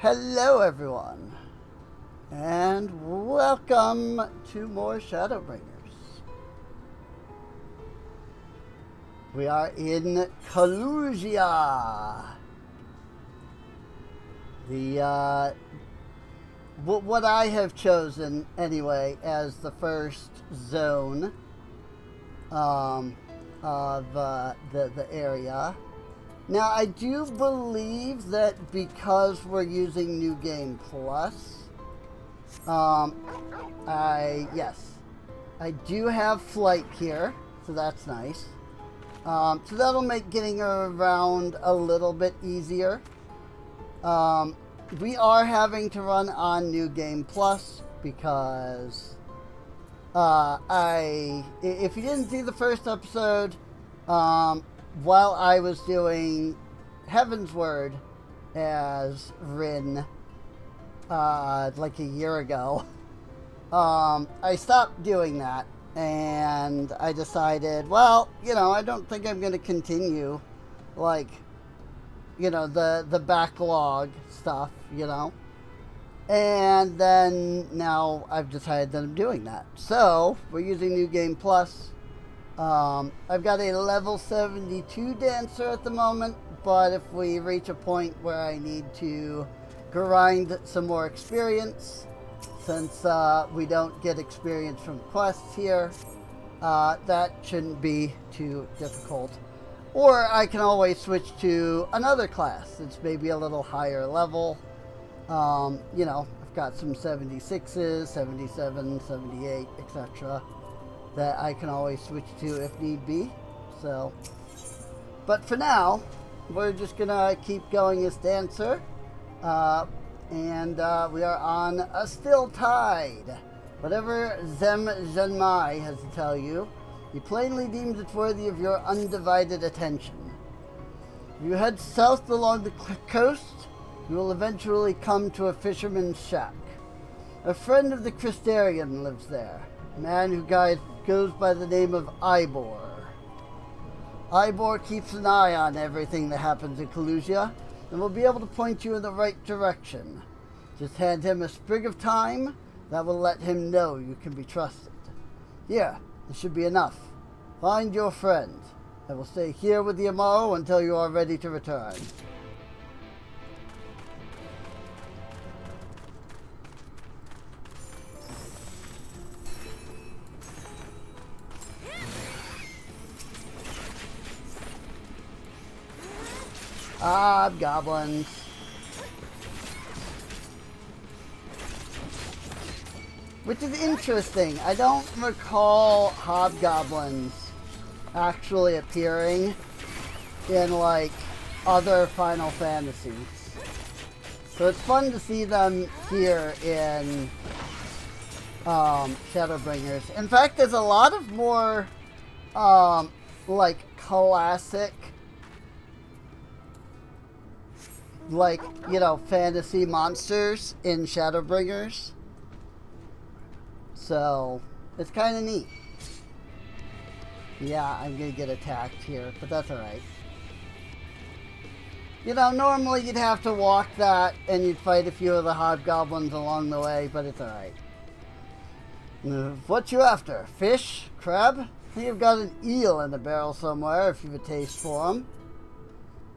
Hello everyone, and welcome to more Shadowbringers. We are in Kalusia. What I have chosen anyway as the first zone of the area. Now, I do believe that because we're using New Game Plus, I do have flight here, so that's nice. So that'll make getting around a little bit easier. We are having to run on New Game Plus because if you didn't see the first episode, while I was doing Heaven's Word as Rin, like a year ago, I stopped doing that, and I decided, well, I don't think I'm going to continue, the backlog stuff, and then now I've decided that I'm doing that. So, we're using New Game Plus. I've got a level 72 dancer at the moment, but if we reach a point where I need to grind some more experience, since we don't get experience from quests here, that shouldn't be too difficult. Or I can always switch to another class that's maybe a little higher level. I've got some 76s, 77, 78, etc. that I can always switch to if need be. So, but for now, we're just gonna keep going as dancer, and we are on a still tide. Whatever Zenmai has to tell you, he plainly deems it worthy of your undivided attention. If you head south along the coast, you will eventually come to a fisherman's shack. A friend of the Crystarian lives there, a man who goes by the name of Ybor. Ybor keeps an eye on everything that happens in Kalusia and will be able to point you in the right direction. Just hand him a sprig of thyme that will let him know you can be trusted. Here, this should be enough. Find your friend. I will stay here with the Eulmore until you are ready to return. Hobgoblins. Which is interesting. I don't recall hobgoblins actually appearing in, other Final Fantasies. So it's fun to see them here in Shadowbringers. In fact, there's a lot of more, classic fantasy monsters in Shadowbringers. So, it's kind of neat. Yeah, I'm going to get attacked here, but that's alright. Normally you'd have to walk that and you'd fight a few of the hobgoblins along the way, but it's alright. What you after? Fish? Crab? I think you've got an eel in the barrel somewhere if you've a taste for them.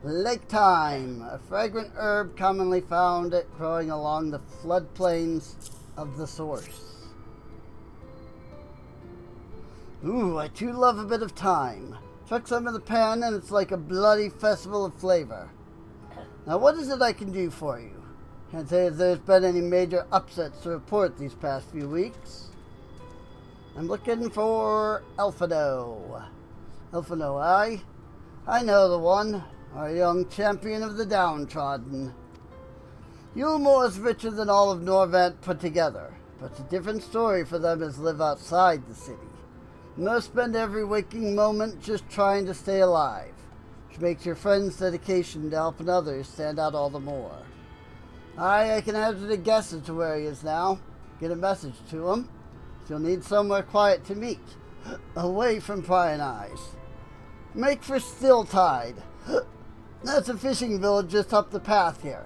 Lake thyme, a fragrant herb commonly found growing along the floodplains of the source. Ooh, I too love a bit of thyme. Chuck some in the pan and it's like a bloody festival of flavor. Now what is it I can do for you? Can't say if there's been any major upsets to report these past few weeks. I'm looking for Elfino. Elfino, I know the one. Our young champion of the downtrodden. Eulmore is richer than all of Norvant put together, but it's a different story for them as live outside the city. Most spend every waking moment just trying to stay alive, which makes your friend's dedication to helping others stand out all the more. I can hazard a guess as to where he is now. Get a message to him. You'll need somewhere quiet to meet, away from prying eyes. Make for Stilltide. That's a fishing village just up the path here.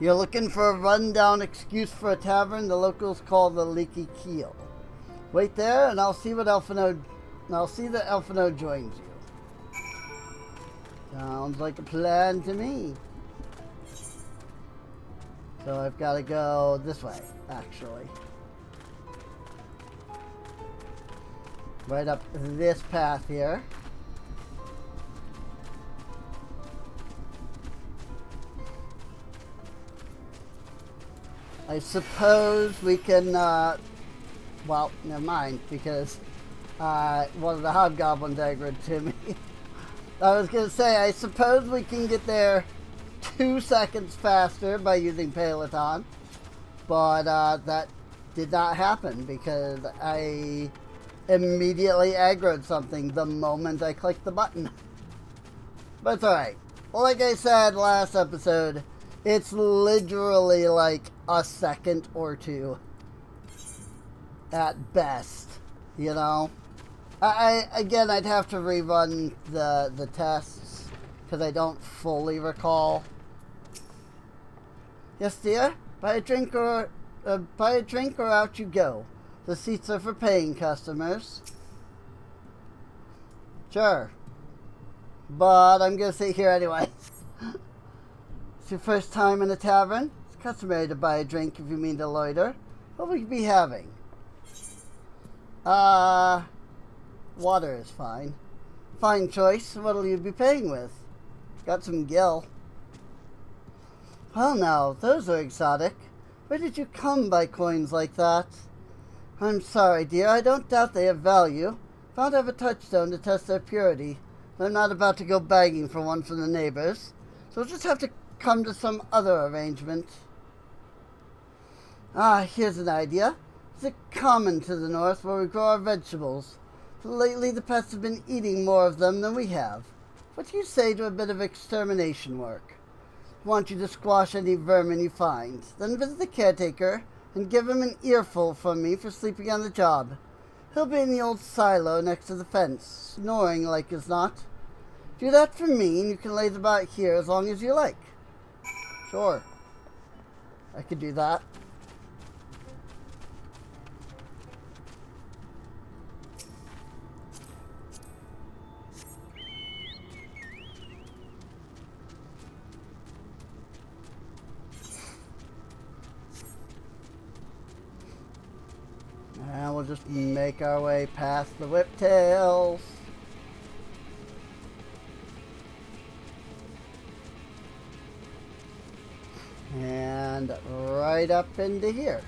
You're looking for a rundown excuse for a tavern the locals call the Leaky Keel. Wait there, and I'll see that Elfino joins you. Sounds like a plan to me. So I've got to go this way, actually. Right up this path here. I suppose we can, well, never mind, because one of the hobgoblins aggroed to me. I was going to say, I suppose we can get there 2 seconds faster by using Peloton, but that did not happen because I immediately aggroed something the moment I clicked the button. But it's alright. Well, like I said last episode, it's literally like a second or two at best, you know? Again, I'd have to rerun the tests because I don't fully recall. Yes, dear. Buy a drink or out you go. The seats are for paying customers. Sure, but I'm gonna sit here anyway. It's your first time in a tavern. It's customary to buy a drink if you mean to loiter. What will you be having? Water is fine. Fine choice. What'll you be paying with? Got some gill. Well now, those are exotic. Where did you come by coins like that? I'm sorry, dear. I don't doubt they have value. Found I have a touchstone to test their purity. I'm not about to go begging for one from the neighbors. So we'll just have to come to some other arrangement. Here's an idea. There's a common to the north where we grow our vegetables. Lately, the pests have been eating more of them than we have. What do you say to a bit of extermination work? I want you to squash any vermin you find. Then visit the caretaker and give him an earful from me for sleeping on the job. He'll be in the old silo next to the fence, snoring like as not. Do that for me, and you can laze about here as long as you like. Sure. I could do that. And we'll just make our way past the whiptails. And right up into here.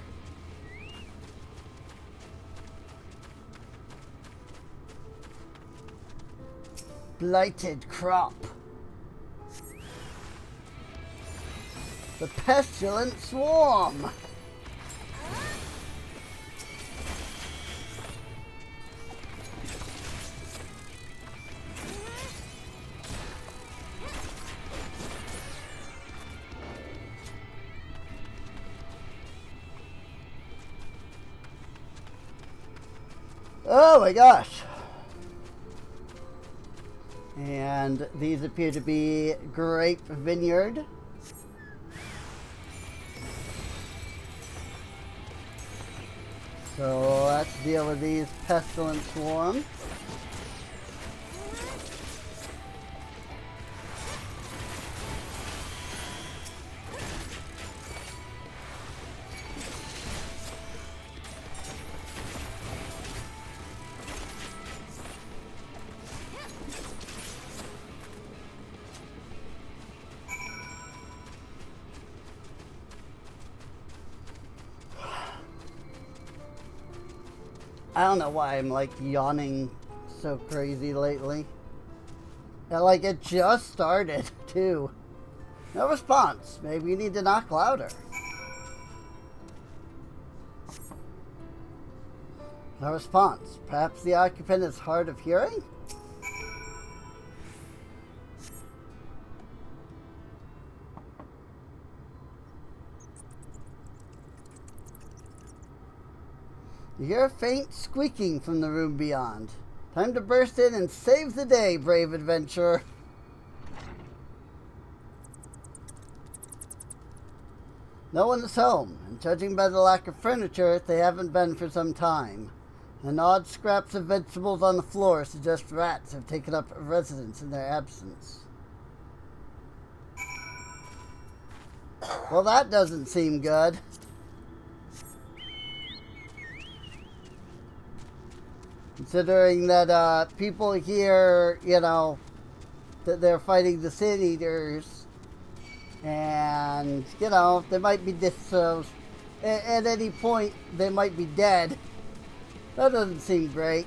Blighted crop. The pestilent swarm. Oh my gosh. And these appear to be grape vineyard. So let's deal with these pestilent swarms. I don't know why I'm like yawning so crazy lately. Like it just started too. No response. Maybe you need to knock louder. No response. Perhaps the occupant is hard of hearing? You hear a faint squeaking from the room beyond. Time to burst in and save the day, brave adventurer. No one is home, and judging by the lack of furniture, they haven't been for some time. And odd scraps of vegetables on the floor suggest rats have taken up residence in their absence. Well, that doesn't seem good. Considering that people here, you know, that they're fighting the sin eaters, and you know they might be at any point they might be dead. That doesn't seem great.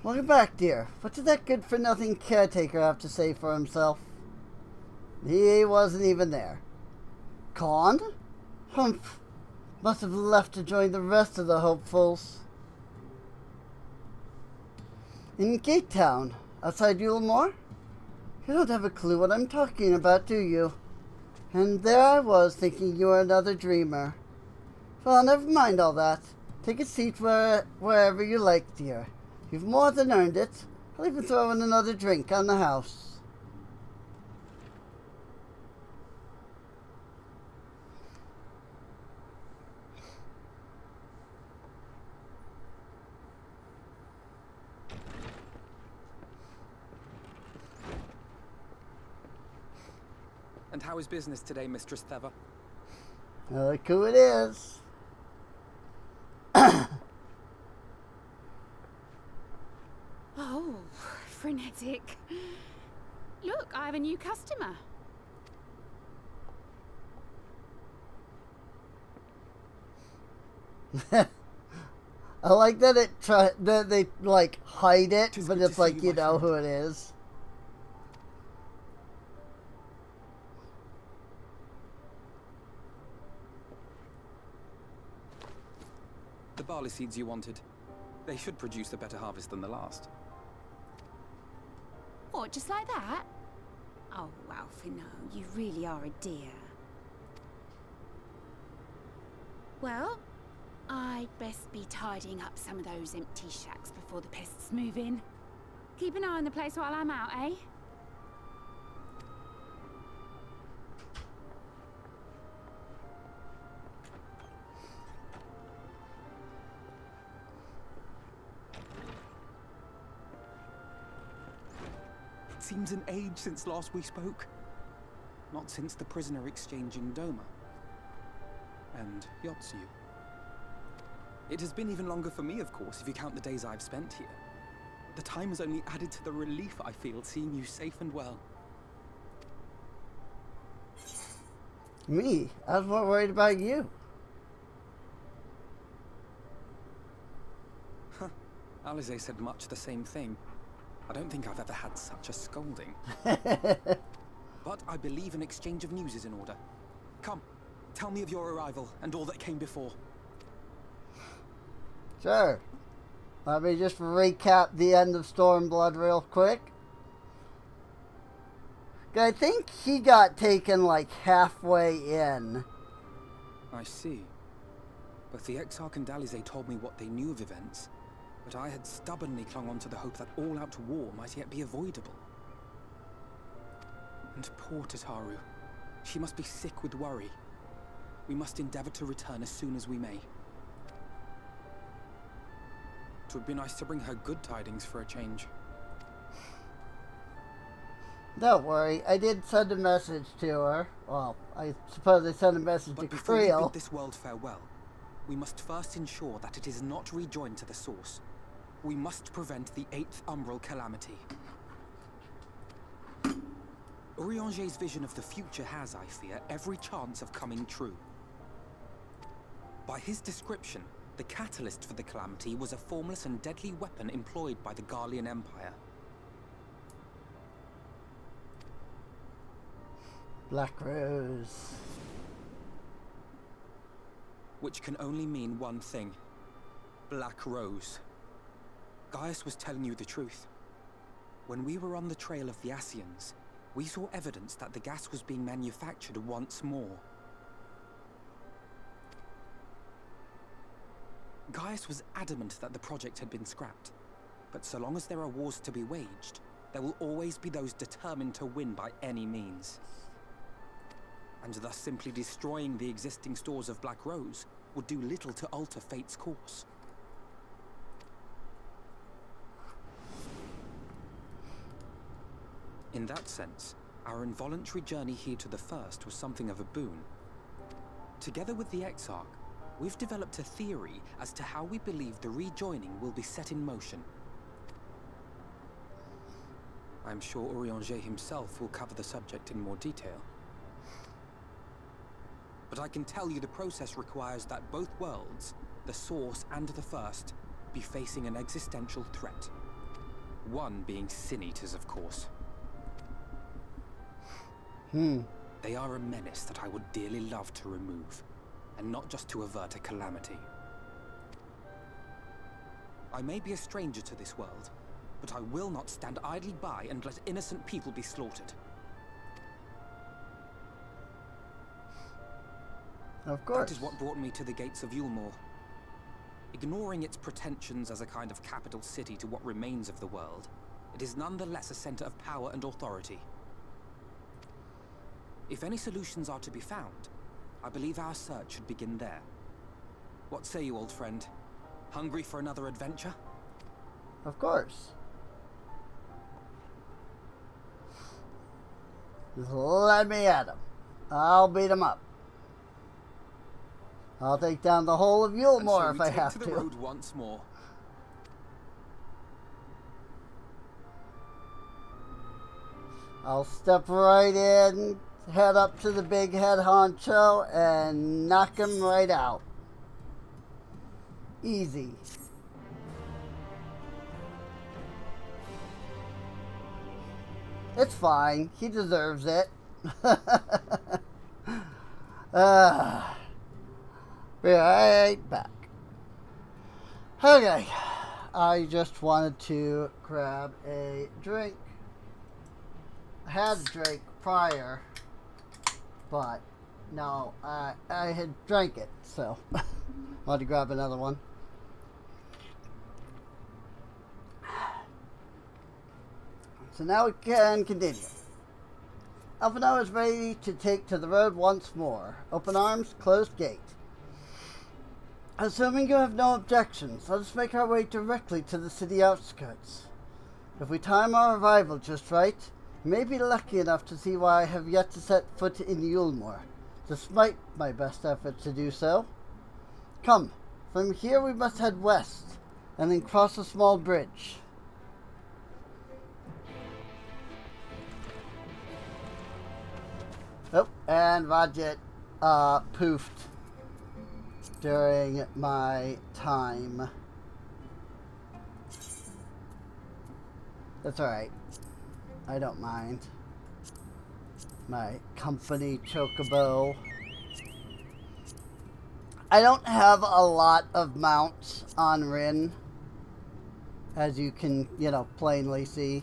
Welcome back, dear. What did that good-for-nothing caretaker have to say for himself? He wasn't even there. Con? Humph. Must have left to join the rest of the hopefuls. In Gate Town, outside Eulmore? You don't have a clue what I'm talking about, do you? And there I was, thinking you were another dreamer. Well, never mind all that. Take a seat wherever you like, dear. You've more than earned it. I'll even throw in another drink on the house. And how is business today, Mistress Theva? Look who it is. Oh, frenetic. Look, I have a new customer. I like that that they like hide it, but it's like you know who it is. The barley seeds you wanted. They should produce a better harvest than the last. What, just like that? Oh, Alfino, you really are a dear. Well, I'd best be tidying up some of those empty shacks before the pests move in. Keep an eye on the place while I'm out, eh? It seems an age since last we spoke. Not since the prisoner exchange in Doma. And Yotsu. It has been even longer for me, of course, if you count the days I've spent here. The time has only added to the relief I feel seeing you safe and well. Me? I was more worried about you. Huh. Alize said much the same thing. I don't think I've ever had such a scolding. But I believe an exchange of news is in order. Come, tell me of your arrival and all that came before. Sure. Let me just recap the end of Stormblood real quick. I think he got taken like halfway in. I see. Both the Exarch and Alize told me what they knew of events, but I had stubbornly clung on to the hope that all-out war might yet be avoidable. And poor Tataru. She must be sick with worry. We must endeavor to return as soon as we may. It would be nice to bring her good tidings for a change. Don't worry, I did send a message to her. Well, I suppose I sent a message to Before we Creel. bid this world farewell, we must first ensure that it is not rejoined to the source. We must prevent the 8th Umbral calamity. Urianger's vision of the future has, I fear, every chance of coming true. By his description, the catalyst for the calamity was a formless and deadly weapon employed by the Garlean Empire. Black Rose. Which can only mean one thing. Black Rose. Gaius was telling you the truth. When we were on the trail of the Ascians, we saw evidence that the gas was being manufactured once more. Gaius was adamant that the project had been scrapped. But so long as there are wars to be waged, there will always be those determined to win by any means. And thus simply destroying the existing stores of Black Rose would do little to alter fate's course. In that sense, our involuntary journey here to the First was something of a boon. Together with the Exarch, we've developed a theory as to how we believe the rejoining will be set in motion. I'm sure Urianger himself will cover the subject in more detail. But I can tell you the process requires that both worlds, the Source and the First, be facing an existential threat. One being Sin Eaters, of course. They are a menace that I would dearly love to remove, and not just to avert a calamity. I may be a stranger to this world, but I will not stand idly by and let innocent people be slaughtered. Of course. That is what brought me to the gates of Eulmore. Ignoring its pretensions as a kind of capital city to what remains of the world, it is nonetheless a center of power and authority. If any solutions are to be found, I believe our search should begin there. What say you, old friend? Hungry for another adventure? Of course. Just let me at him. I'll beat him up. I'll take down the whole of Eulmore if I have to. To the road once more. I'll step right in, head up to the big head honcho, and knock him right out. Easy. It's fine. He deserves it. Be right back. Okay. I just wanted to grab a drink. I had a drink prior, but no, I had drank it, so I wanted to grab another one. So now we can continue. Alphino is ready to take to the road once more. Open arms, closed gate. Assuming you have no objections, let us make our way directly to the city outskirts. If we time our arrival just right, we may be lucky enough to see why I have yet to set foot in Eulmore, despite my best efforts to do so. Come, from here we must head west, and then cross a small bridge. Oh, and Rajit poofed during my time. That's alright. I don't mind. My company chocobo. I don't have a lot of mounts on Rin, as you can, plainly see.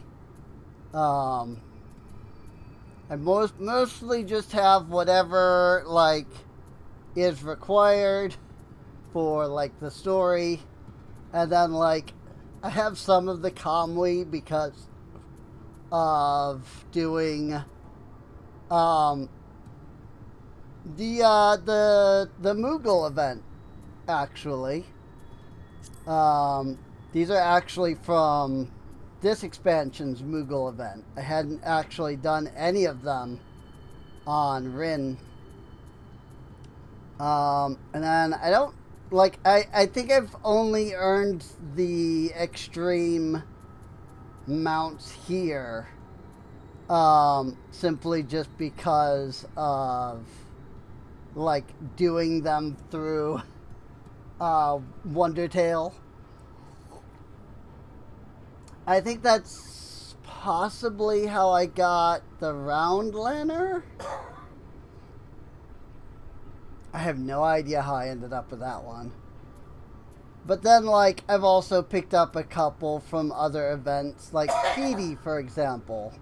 I mostly just have whatever, is required for, the story. And then, I have some of the Comwy because of doing, the Moogle event, actually. These are actually from this expansion's Moogle event. I hadn't actually done any of them on Rin. And then I don't, I think I've only earned the extreme mounts here, simply just because of, doing them through, Wondertale. I think that's possibly how I got the Round Lanner. I have no idea how I ended up with that one. But then, I've also picked up a couple from other events, like Petey, for example.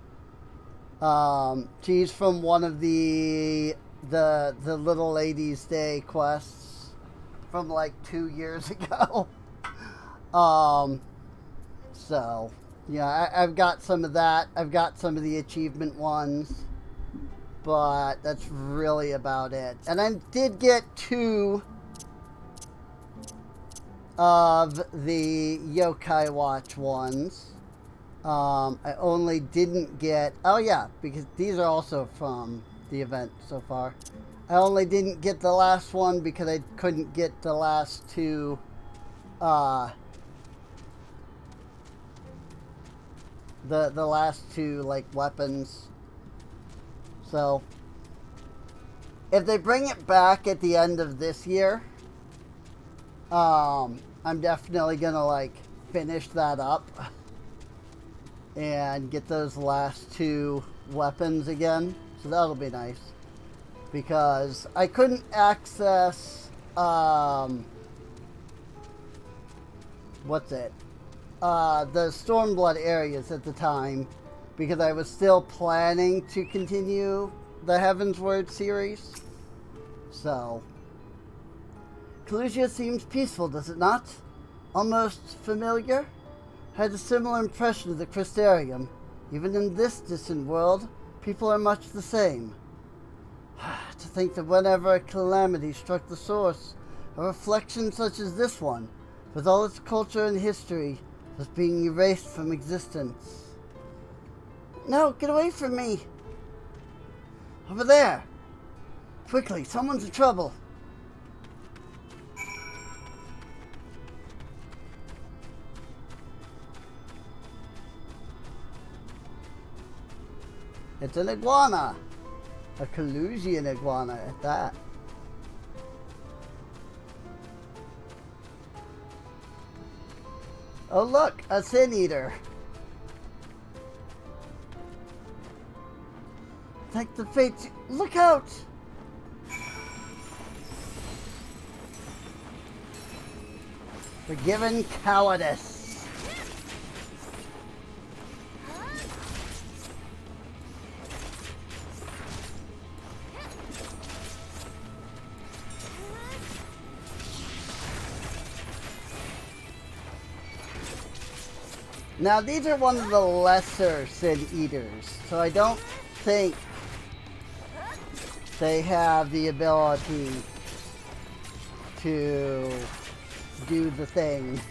She's from one of the Little Ladies' Day quests. from like 2 years ago. So, yeah, I've got some of that. I've got some of the achievement ones. But that's really about it. And I did get 2 of the Yokai Watch ones. I only didn't get... Oh, yeah, because these are also from the event so far. I only didn't get the last one because I couldn't get the last 2... the last 2, like, weapons. So, if they bring it back at the end of this year, I'm definitely gonna, like, finish that up and get those last 2 weapons again. So that'll be nice. Because I couldn't access, what's it? The Stormblood areas at the time, because I was still planning to continue the Heavensward series. So, Calusia seems peaceful, does it not? Almost familiar? I had a similar impression of the Crystarium. Even in this distant world, people are much the same. To think that whenever a calamity struck the source, a reflection such as this one, with all its culture and history, was being erased from existence. No, get away from me! Over there! Quickly, someone's in trouble! It's an iguana! A Calusian iguana at that. Oh look, a sin eater! Thank the fates. Look out! Forgiven cowardice. Now these are one of the lesser Sin Eaters, so I don't think they have the ability to do the thing.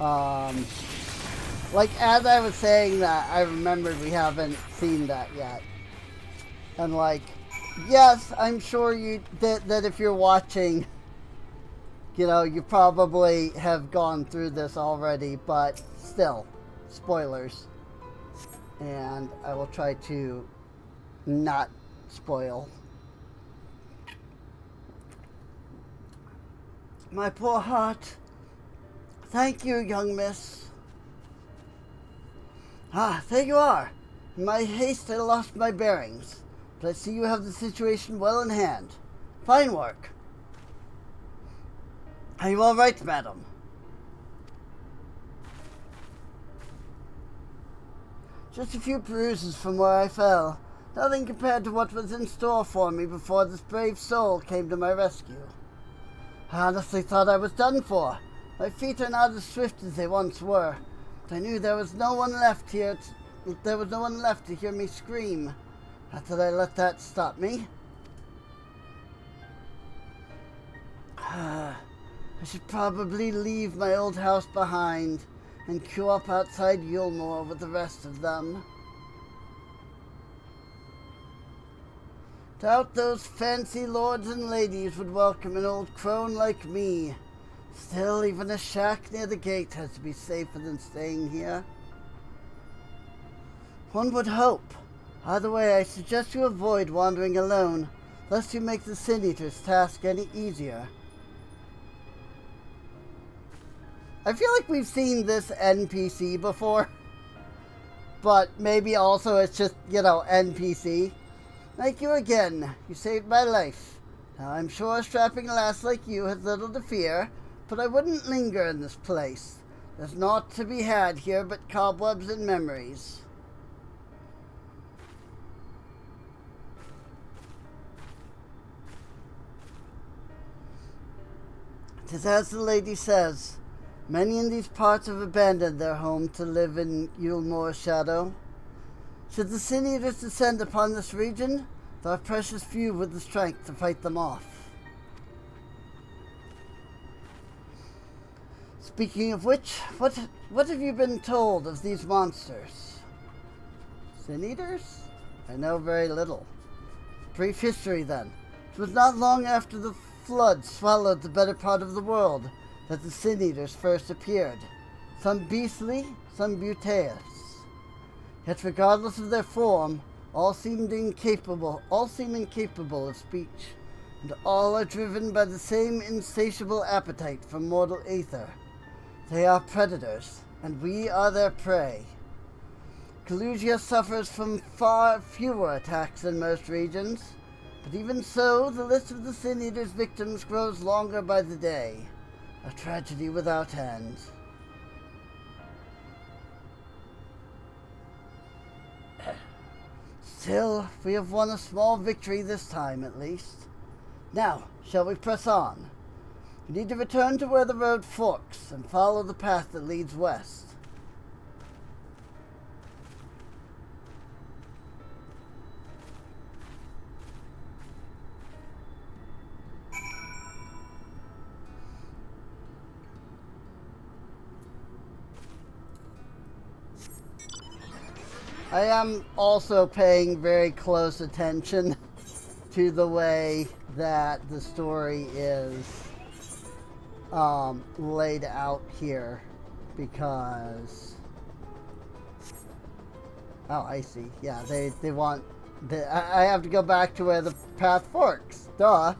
Like as I was saying that, I remembered we haven't seen that yet. And like, yes, I'm sure that if you're watching, you know, you probably have gone through this already, but still, spoilers. And I will try to not spoil. My poor heart. Thank you, young miss. Ah, there you are. In my haste, I lost my bearings. But I see you have the situation well in hand. Fine work. Are you all right, madam? Just a few bruises from where I fell. Nothing compared to what was in store for me before this brave soul came to my rescue. I honestly thought I was done for. My feet are not as swift as they once were. But I knew there was no one left here. There was no one left to hear me scream. Not that I let that stop me. I should probably leave my old house behind and queue up outside Eulmore with the rest of them. Doubt those fancy lords and ladies would welcome an old crone like me. Still, even a shack near the gate has to be safer than staying here. One would hope. Either way, I suggest you avoid wandering alone, lest you make the Sin Eater's task any easier. I feel like we've seen this NPC before, but maybe also it's just, you know, NPC. Thank you again. You saved my life. Now, I'm sure a strapping lass like you has little to fear, but I wouldn't linger in this place. There's naught to be had here but cobwebs and memories. 'Tis as the lady says, many in these parts have abandoned their home to live in Eulmore's shadow. Should the Sin Eaters descend upon this region, there are precious few with the strength to fight them off. Speaking of which, what have you been told of these monsters? Sin Eaters? I know very little. Brief history then. It was not long after the flood swallowed the better part of the world that the Sin Eaters first appeared. Some beastly, some beauteous. Yet regardless of their form, all seem incapable of speech, and all are driven by the same insatiable appetite for mortal aether. They are predators, and we are their prey. Kalusia suffers from far fewer attacks than most regions, but even so, the list of the Sin Eaters' victims grows longer by the day. A tragedy without end. Still, we have won a small victory this time, at least. Now, shall we press on? We need to return to where the road forks and follow the path that leads west. I am also paying very close attention to the way that the story is laid out here, because I see. Yeah, they want I have to go back to where the path forks, duh,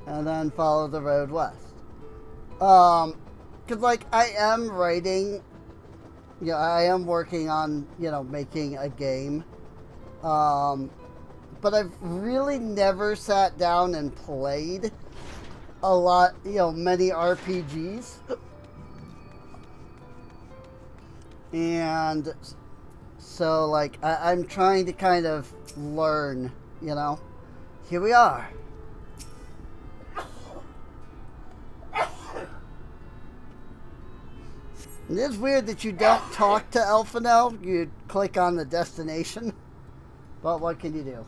and then follow the road west. Because like I am writing. Yeah, I am working on, making a game. But I've really never sat down and played a lot, many RPGs. And so, like, I'm trying to kind of learn, Here we are. It is weird that you don't talk to Elfinel. You click on the destination. But what can you do?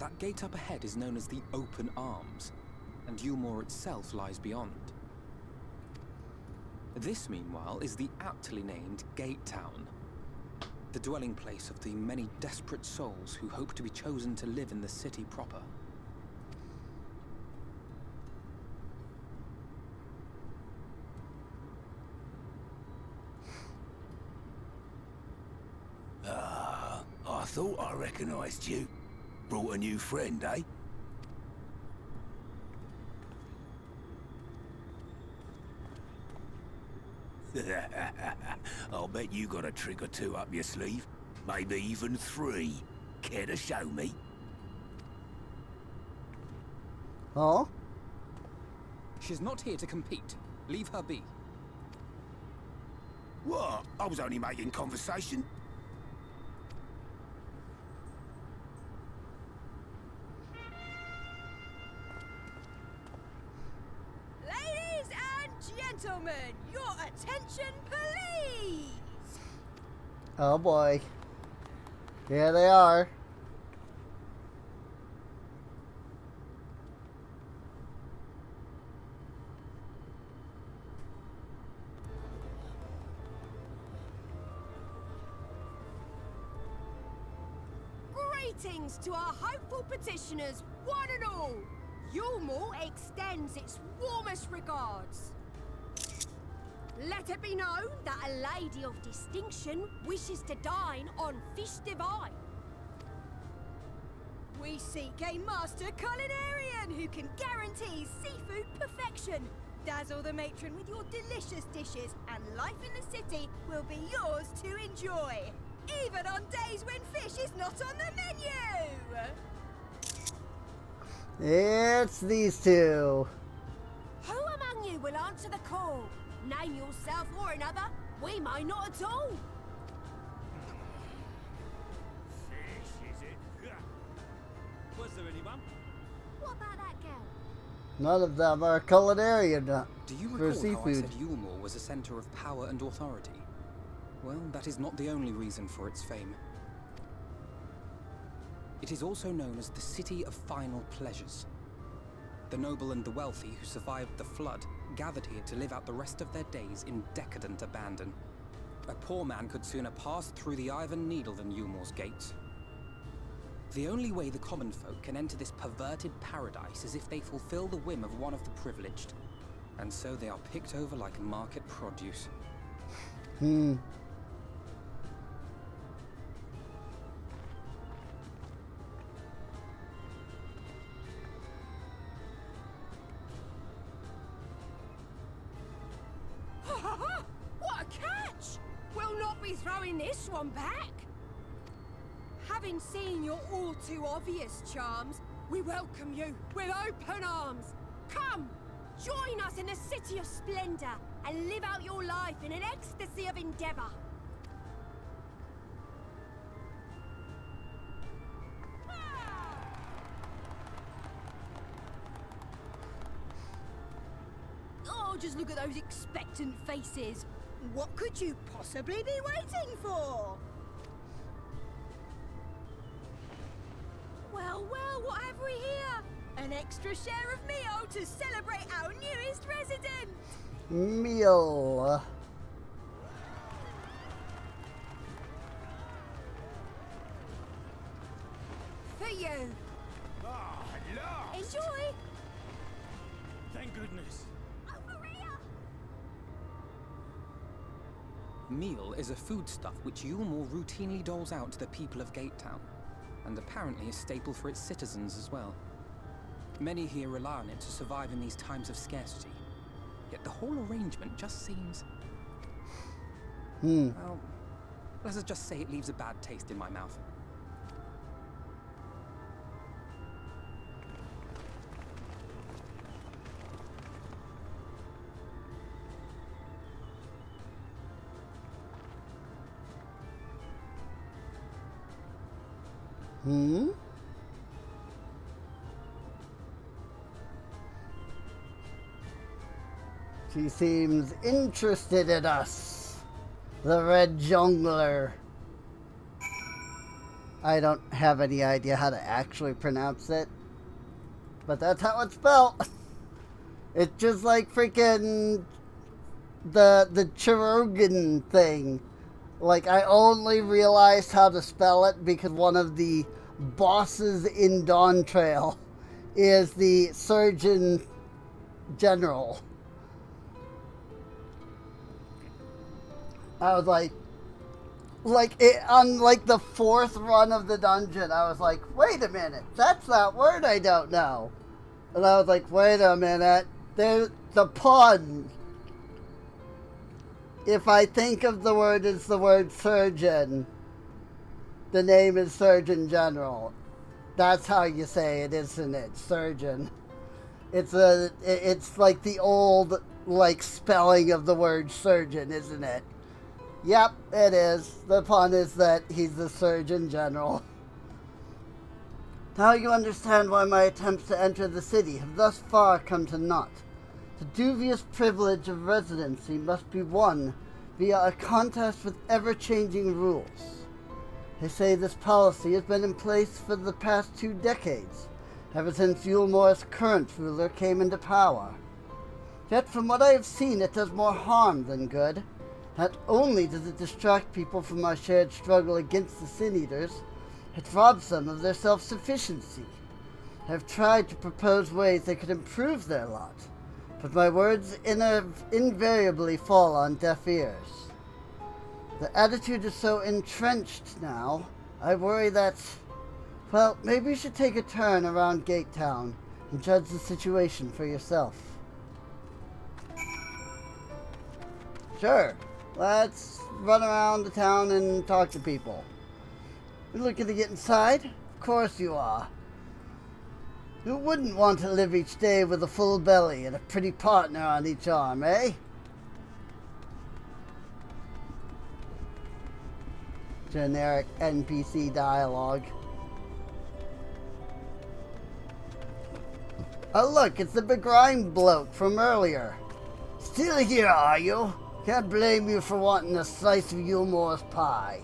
That gate up ahead is known as the Open Arms, and Eulmore itself lies beyond. This, meanwhile, is the aptly named Gate Town, the dwelling place of the many desperate souls who hope to be chosen to live in the city proper. I thought I recognized you. Brought a new friend, eh? I'll bet you got a trick or two up your sleeve. Maybe even 3. Care to show me? Oh? She's not here to compete. Leave her be. What? I was only making conversation. Gentlemen, your attention, please! Oh boy. Here they are. Greetings to our hopeful petitioners, one and all! Eulmore extends its warmest regards. Let it be known that a lady of distinction wishes to dine on fish divine. We seek a master culinarian who can guarantee seafood perfection. Dazzle the matron with your delicious dishes, and life in the city will be yours to enjoy. Even on days when fish is not on the menu! It's these two. Who among you will answer the call? Name yourself or another. We might not at all. Fish, is it? Was there any everyone. What about that girl? None of them are culinary enough Do you for recall how I seafood. said Eulmore was a center of power and authority? Well, that is not the only reason for its fame. It is also known as the City of Final Pleasures. The noble and the wealthy who survived the flood gathered here to live out the rest of their days in decadent abandon. A poor man could sooner pass through the Iron Needle than Eulmore's gates. The only way the common folk can enter this perverted paradise is if they fulfill the whim of one of the privileged. And so they are picked over like market produce. What a catch! We'll not be throwing this one back. Having seen your all too obvious charms, we welcome you with open arms. Come, join us in a city of splendor and live out your life in an ecstasy of endeavor. Oh, just look at those expectant faces. What could you possibly be waiting for? Well, well, what have we here? An extra share of meal to celebrate our newest resident. Meal. For you. Ah, at last. Enjoy. Thank goodness. Over here. Meal is a foodstuff which Eulmore routinely doles out to the people of Gatetown, and apparently a staple for its citizens as well. Many here rely on it to survive in these times of scarcity, yet the whole arrangement just seems... Well, let's just say it leaves a bad taste in my mouth. She seems interested in us. The Red Jongler. I don't have any idea how to actually pronounce it, but that's how it's spelled. It's just like freaking the Chirogan thing. Like, I only realized how to spell it because one of the bosses in Dawn Trail is the Surgeon General. I was like it, on like the 4th run of the dungeon, I was like, wait a minute, that's that word I don't know. And I was like, wait a minute, there's the pun. If I think of the word as the word surgeon, the name is Surgeon General. That's how you say it, isn't it? Surgeon. It's like the old, like, spelling of the word surgeon, isn't it? Yep, it is. The pun is that he's the Surgeon General. Now you understand why my attempts to enter the city have thus far come to naught. The dubious privilege of residency must be won via a contest with ever-changing rules. They say this policy has been in place for the past 2 decades, ever since Eulmore's current ruler came into power. Yet from what I have seen, it does more harm than good. Not only does it distract people from our shared struggle against the Sin Eaters, it robs them of their self-sufficiency. I have tried to propose ways they could improve their lot, but my words invariably fall on deaf ears. The attitude is so entrenched now, I worry that, well, maybe you should take a turn around Gatetown and judge the situation for yourself. Sure. Let's run around the town and talk to people. You're looking to get inside? Of course you are. Who wouldn't want to live each day with a full belly and a pretty partner on each arm, eh? Generic NPC dialogue. Oh look, it's the begrimed bloke from earlier. Still here, are you? Can't blame you for wanting a slice of Eulmore's pie.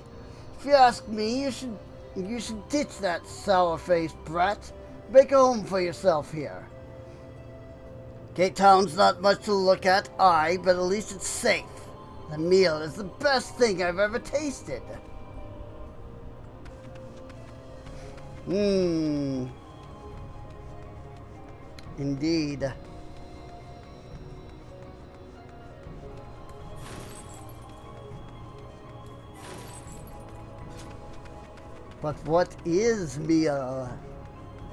If you ask me, you should ditch that sour-faced brat. Make a home for yourself here. Gate Town's not much to look at, but at least it's safe. The meal is the best thing I've ever tasted. Indeed. But what is meal?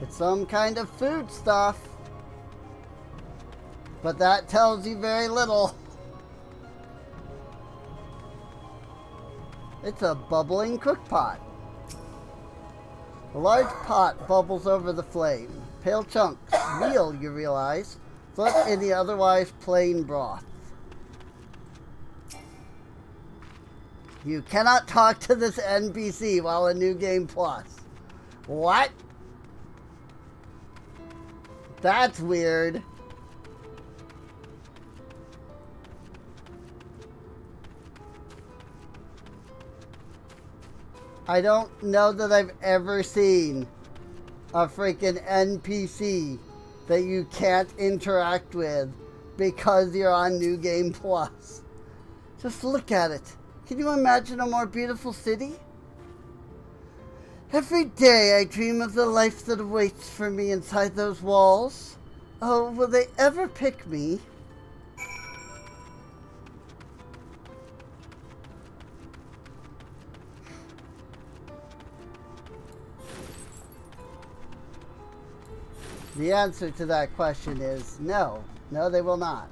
It's some kind of food stuff. But that tells you very little. It's a bubbling cookpot. A large pot bubbles over the flame. Pale chunks, meal, you realize, float in the otherwise plain broth. You cannot talk to this NPC while in New Game Plus. What? That's weird. I don't know that I've ever seen a freaking NPC that you can't interact with because you're on New Game Plus. Just look at it. Can you imagine a more beautiful city? Every day I dream of the life that awaits for me inside those walls. Oh, will they ever pick me? The answer to that question is no. No, they will not.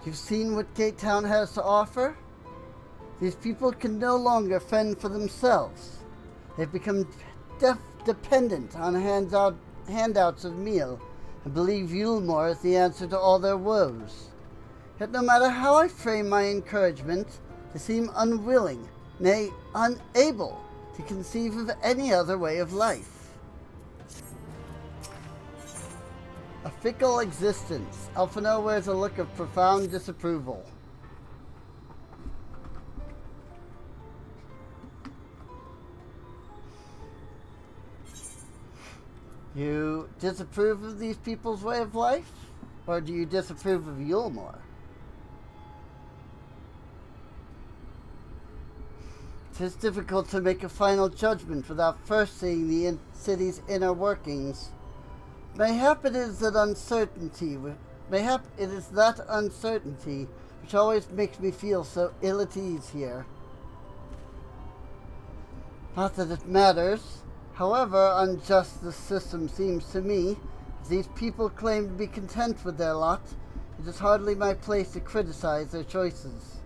You've seen what Gate Town has to offer? These people can no longer fend for themselves. They've become dependent on handouts of meal and believe Eulmore is the answer to all their woes. Yet no matter how I frame my encouragement, they seem unwilling, nay, unable to conceive of any other way of life. A fickle existence. Alphino wears a look of profound disapproval. You disapprove of these people's way of life? Or do you disapprove of Eulmore? It is difficult to make a final judgment without first seeing the city's inner workings. Mayhap it is that uncertainty which always makes me feel so ill at ease here. Not that it matters. However unjust the system seems to me, if these people claim to be content with their lot, it is hardly my place to criticize their choices.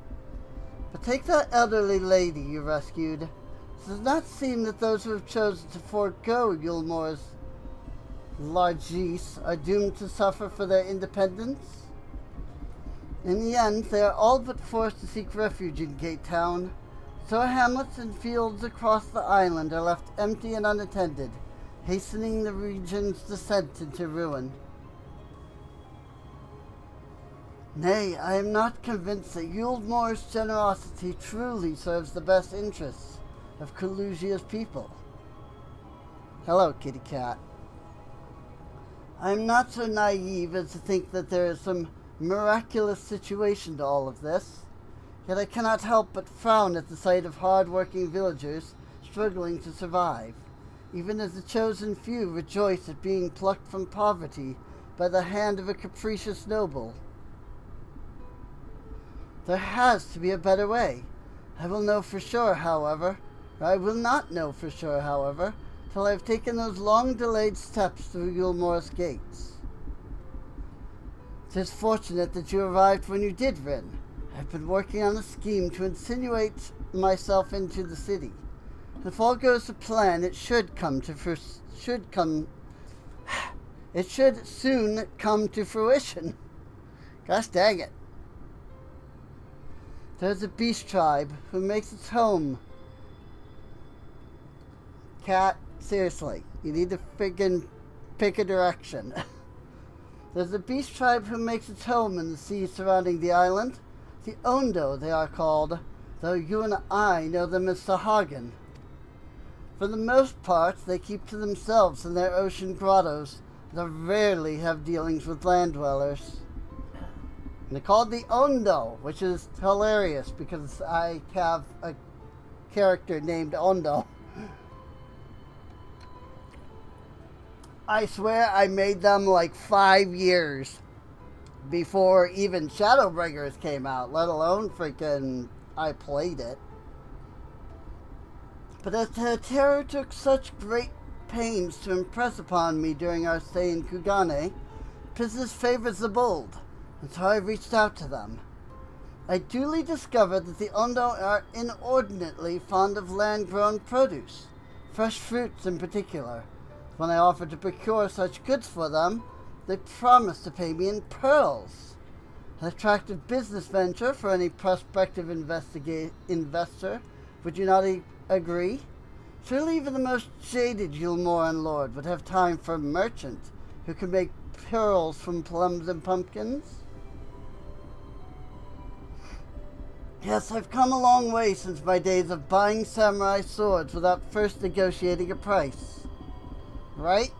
But take that elderly lady you rescued. It does not seem that those who have chosen to forego Eulmore's largesse are doomed to suffer for their independence. In the end, they are all but forced to seek refuge in Gate Town. So hamlets and fields across the island are left empty and unattended, hastening the region's descent into ruin. Nay, I am not convinced that Eulmore's generosity truly serves the best interests of Kalusia's people. Hello, kitty cat. I am not so naive as to think that there is some miraculous situation to all of this. Yet I cannot help but frown at the sight of hard-working villagers struggling to survive, even as the chosen few rejoice at being plucked from poverty by the hand of a capricious noble. There has to be a better way. I will not know for sure, however, till I have taken those long-delayed steps through Eulmore's gates. It is fortunate that you arrived when you did, Rin. I've been working on a scheme to insinuate myself into the city. If all goes to plan, it should soon come to fruition. Gosh dang it. There's a beast tribe who makes its home. Cat, seriously, you need to friggin' pick a direction. There's a beast tribe who makes its home in the sea surrounding the island. The Ondo, they are called, though you and I know them as Sahagin. For the most part, they keep to themselves in their ocean grottos. They rarely have dealings with land dwellers. And they're called the Ondo, which is hilarious because I have a character named Ondo. I swear I made them like 5 years before even Shadowbringers came out, let alone freaking I played it. But as Terror took such great pains to impress upon me during our stay in Kugane, business favors the bold, and so I reached out to them. I duly discovered that the Ondo are inordinately fond of land-grown produce, fresh fruits in particular. When I offered to procure such goods for them, they promised to pay me in pearls. An attractive business venture for any prospective investor, would you not agree? Surely even the most jaded Eulmore lord would have time for a merchant who could make pearls from plums and pumpkins. Yes, I've come a long way since my days of buying samurai swords without first negotiating a price. Right?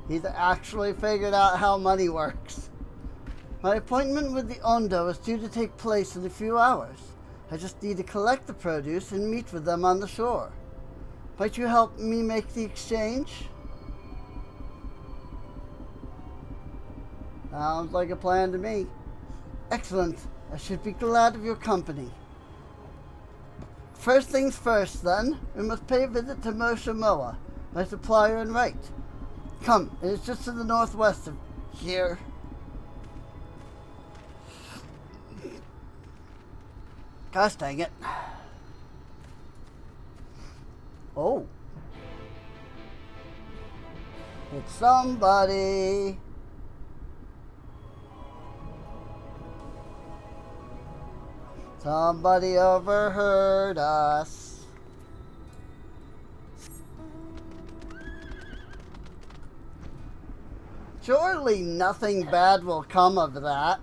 He's actually figured out how money works. My appointment with the Ondo is due to take place in a few hours. I just need to collect the produce and meet with them on the shore. Might you help me make the exchange? Sounds like a plan to me. Excellent. I should be glad of your company. First things first, then. We must pay a visit to Moshamoa, my supplier and right. Come, it is just to the northwest of here. Gosh dang it. Oh. It's somebody. Somebody overheard us. Surely nothing bad will come of that.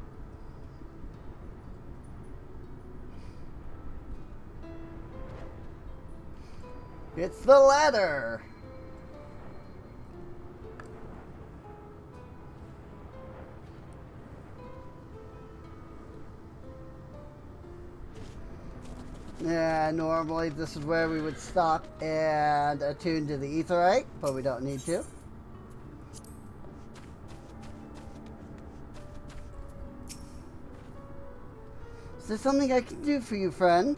It's the letter. Yeah, normally this is where we would stop and attune to the etherite, but we don't need to. Is there something I can do for you, friend?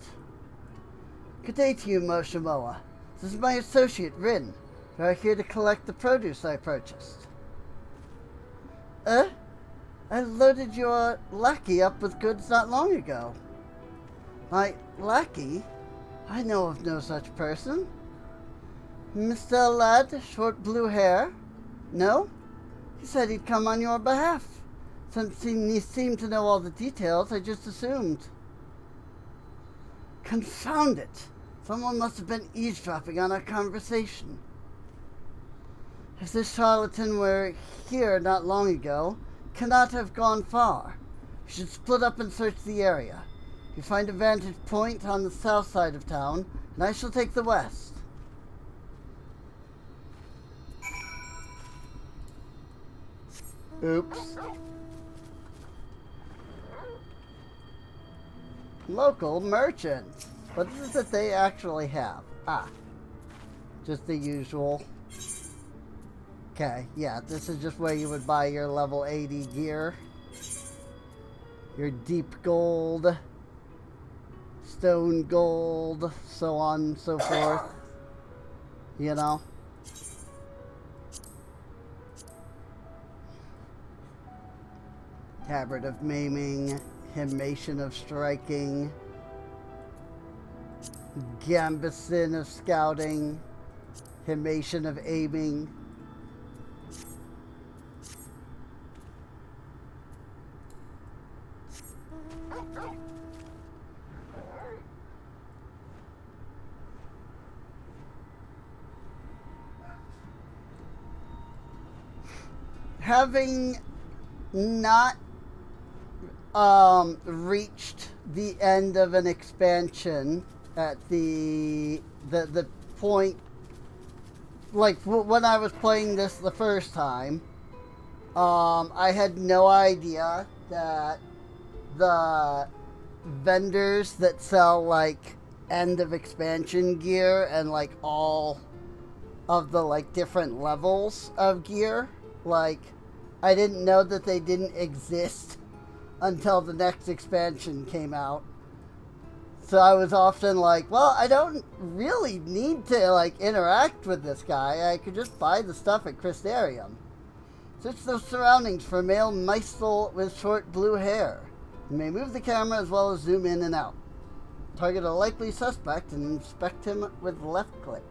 Good day to you, Moshamoa. This is my associate, Rin. We are here to collect the produce I purchased. I loaded your lackey up with goods not long ago. My lackey? I know of no such person. Mr. Lad, short blue hair? No? He said he'd come on your behalf. Since he seemed to know all the details, I just assumed. Confound it! Someone must have been eavesdropping on our conversation. If this charlatan were here not long ago, cannot have gone far. We should split up and search the area. You find a vantage point on the south side of town, and I shall take the west. Oops. Local merchants. What is it that they actually have? Ah. Just the usual. Okay, yeah, this is just where you would buy your level 80 gear. Your deep gold. Stone gold. So on and so forth. You know? Tabard of maiming. Hymnation of striking. Gambison of scouting, Himation of aiming. Having not reached the end of an expansion at the point, like when I was playing this the first time, I had no idea that the vendors that sell like end of expansion gear and like all of the like different levels of gear, like I didn't know that they didn't exist until the next expansion came out. So I was often like, well, I don't really need to like interact with this guy. I could just buy the stuff at Crystarium. Search the surroundings for a male Meistel with short blue hair. You may move the camera as well as zoom in and out. Target a likely suspect and inspect him with left click.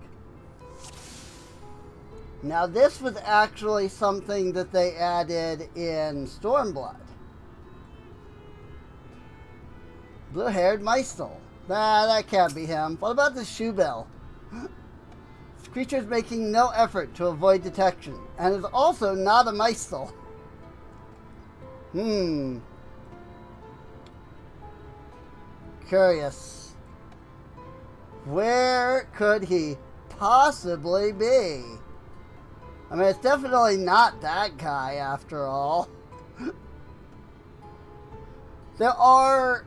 Now this was actually something that they added in Stormblood. Blue-haired Meistel. Nah, that can't be him. What about the Shoebill? This creature is making no effort to avoid detection, and is also not a Meistel. Curious. Where could he possibly be? I mean, it's definitely not that guy after all. There are,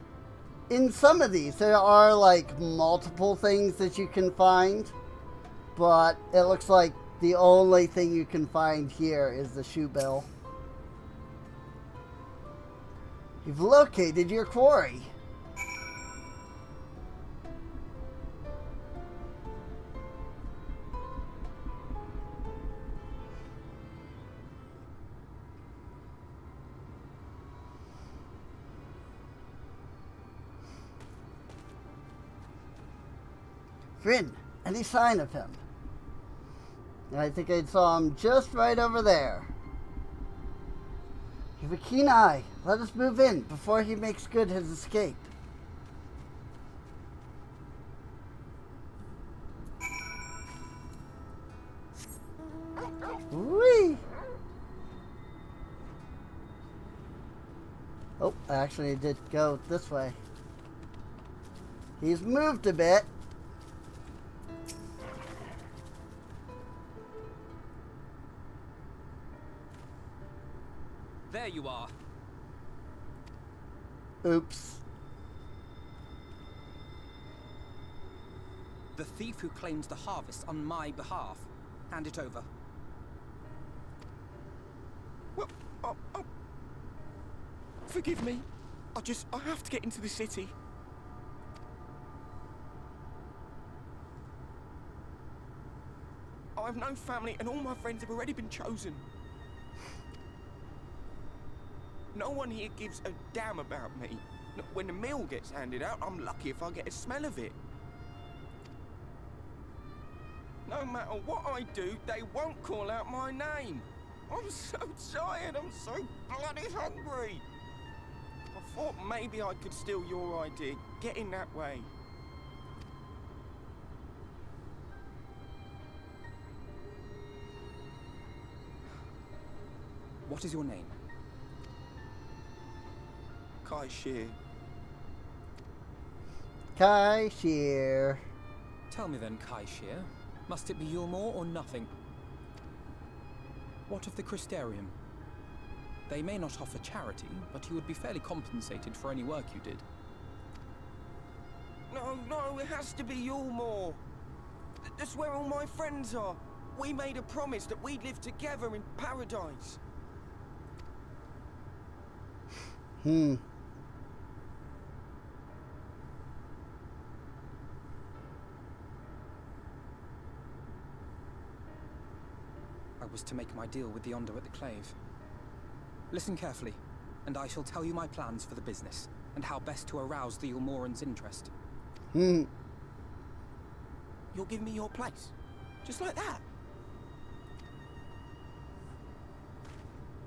in some of these, there are like multiple things that you can find, but it looks like the only thing you can find here is the Shoebill. You've located your quarry. Frin, any sign of him? I think I saw him just right over there. You have a keen eye. Let us move in before he makes good his escape. Whee! Oh, I actually did go this way. He's moved a bit. There you are. Oops. The thief who claims the harvest on my behalf. Hand it over. Well, forgive me. I have to get into the city. I have no family and all my friends have already been chosen. No one here gives a damn about me. When the meal gets handed out, I'm lucky if I get a smell of it. No matter what I do, they won't call out my name. I'm so tired, I'm so bloody hungry. I thought maybe I could steal your idea, get in that way. What is your name? Kai Shear. Kai Shear. Tell me then, Kai Shear. Must it be Eulmore or nothing? What of the Crystarium? They may not offer charity, but you would be fairly compensated for any work you did. No, it has to be Eulmore. That's where all my friends are. We made a promise that we'd live together in paradise. I was to make my deal with the Ondo at the Clave. Listen carefully, and I shall tell you my plans for the business, and how best to arouse the Eulmoran's interest. you'll give me your place. Just like that.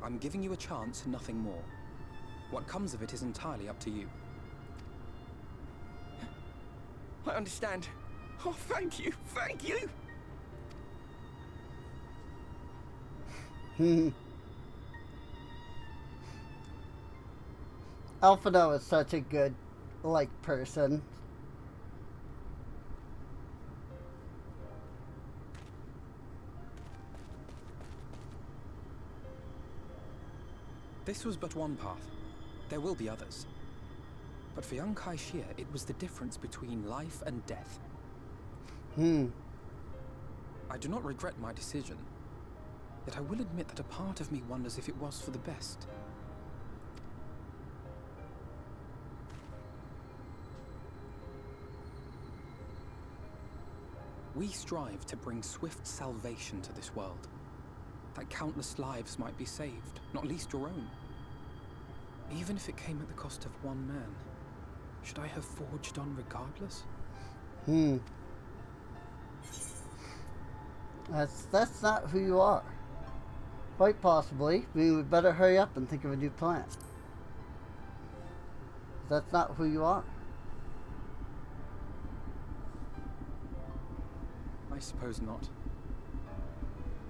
I'm giving you a chance and nothing more. What comes of it is entirely up to you. I understand. Oh, thank you, thank you. Alphino is such a good, person. This was but one path. There will be others. But for young Kai Shia, it was the difference between life and death. I do not regret my decision, yet I will admit that a part of me wonders if it was for the best. We strive to bring swift salvation to this world, that countless lives might be saved, not least your own. Even if it came at the cost of one man, should I have forged on regardless? That's not who you are. Quite possibly, we would better hurry up and think of a new plan. That's not who you are. I suppose not.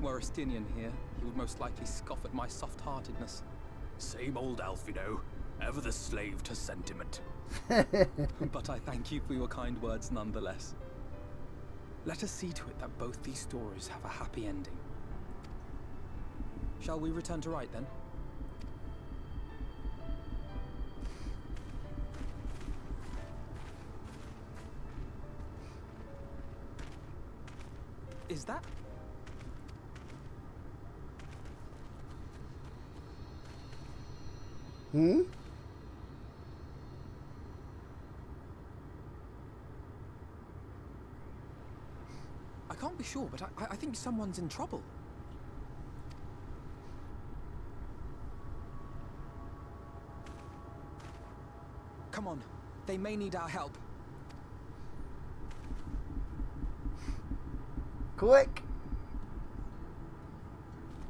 Were Estinian here, he would most likely scoff at my soft-heartedness. Same old Alphino, ever the slave to sentiment. But I thank you for your kind words nonetheless. Let us see to it that both these stories have a happy ending. Shall we return to Wright then? Is that? I can't be sure, but I think someone's in trouble. Come on, they may need our help. Quick!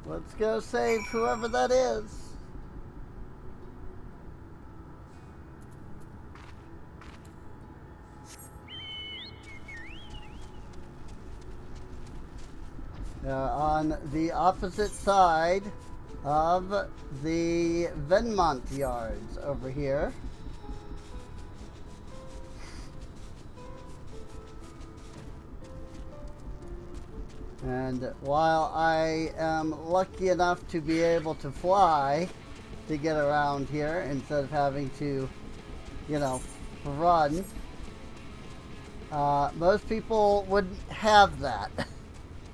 Let's go save whoever that is. On the opposite side of the Venmont yards over here. And while I am lucky enough to be able to fly to get around here instead of having to, run, most people wouldn't have that,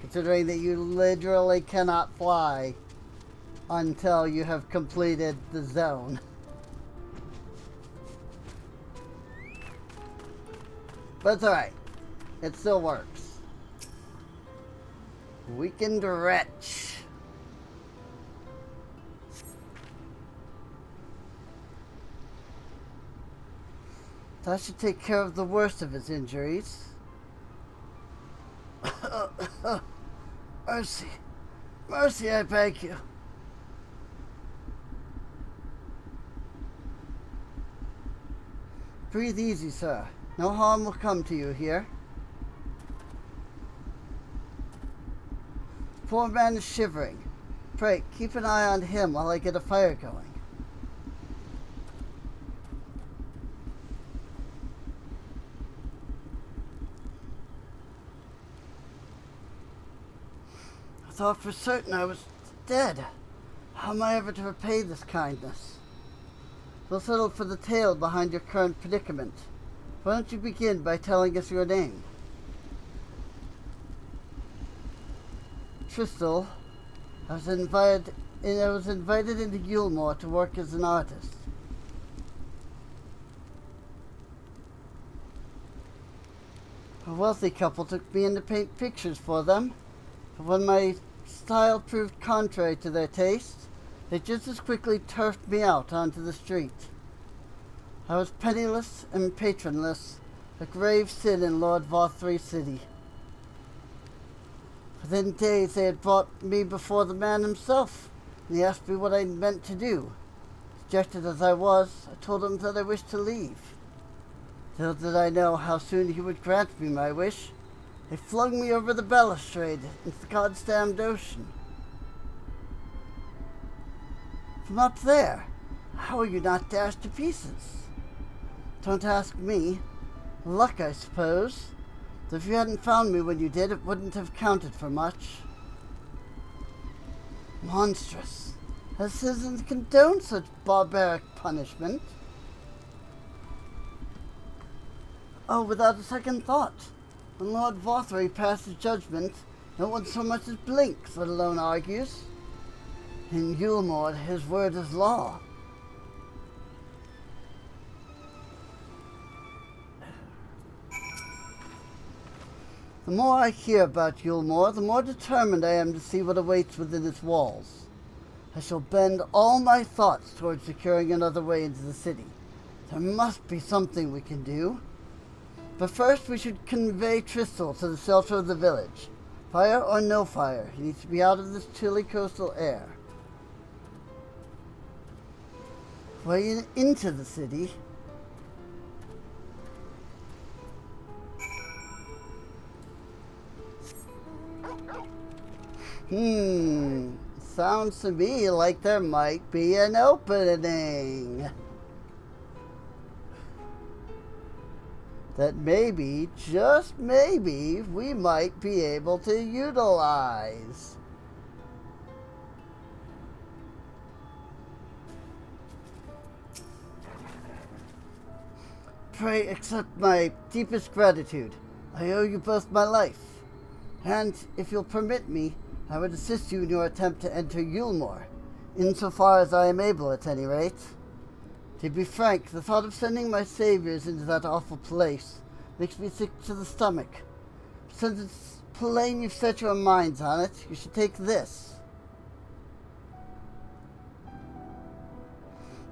considering that you literally cannot fly until you have completed the zone. But it's alright. It still works. Weakened wretch. That should take care of the worst of his injuries. Mercy. Mercy, I beg you. Breathe easy, sir. No harm will come to you here. The poor man is shivering. Pray, keep an eye on him while I get a fire going. I thought for certain I was dead. How am I ever to repay this kindness? We'll settle for the tale behind your current predicament. Why don't you begin by telling us your name? Tristel. I was invited into Eulmore to work as an artist. A wealthy couple took me in to paint pictures for them, but when my style proved contrary to their taste, they just as quickly turfed me out onto the street. I was penniless and patronless, a grave sin in Lord Vothry's city. Within days they had brought me before the man himself, and he asked me what I meant to do. Dejected as I was, I told him that I wished to leave. Little did I know how soon he would grant me my wish. They flung me over the balustrade into the goddamned ocean. From up there, how are you not dashed to pieces? Don't ask me. Luck, I suppose. If you hadn't found me when you did, it wouldn't have counted for much. Monstrous. As citizens condone such barbaric punishment. Oh, without a second thought. When Lord Vothray passes judgment, no one so much as blinks, let alone argues. In Eulmore, his word is law. The more I hear about Eulmore, the more determined I am to see what awaits within its walls. I shall bend all my thoughts towards securing another way into the city. There must be something we can do. But first we should convey Tristal to the shelter of the village. Fire or no fire, he needs to be out of this chilly coastal air. Way into the city. Sounds to me like there might be an opening that maybe, just maybe, we might be able to utilize. Pray accept my deepest gratitude. I owe you both my life. And, if you'll permit me, I would assist you in your attempt to enter Eulmore, insofar as I am able at any rate. To be frank, the thought of sending my saviors into that awful place makes me sick to the stomach. Since it's plain you've set your minds on it, you should take this.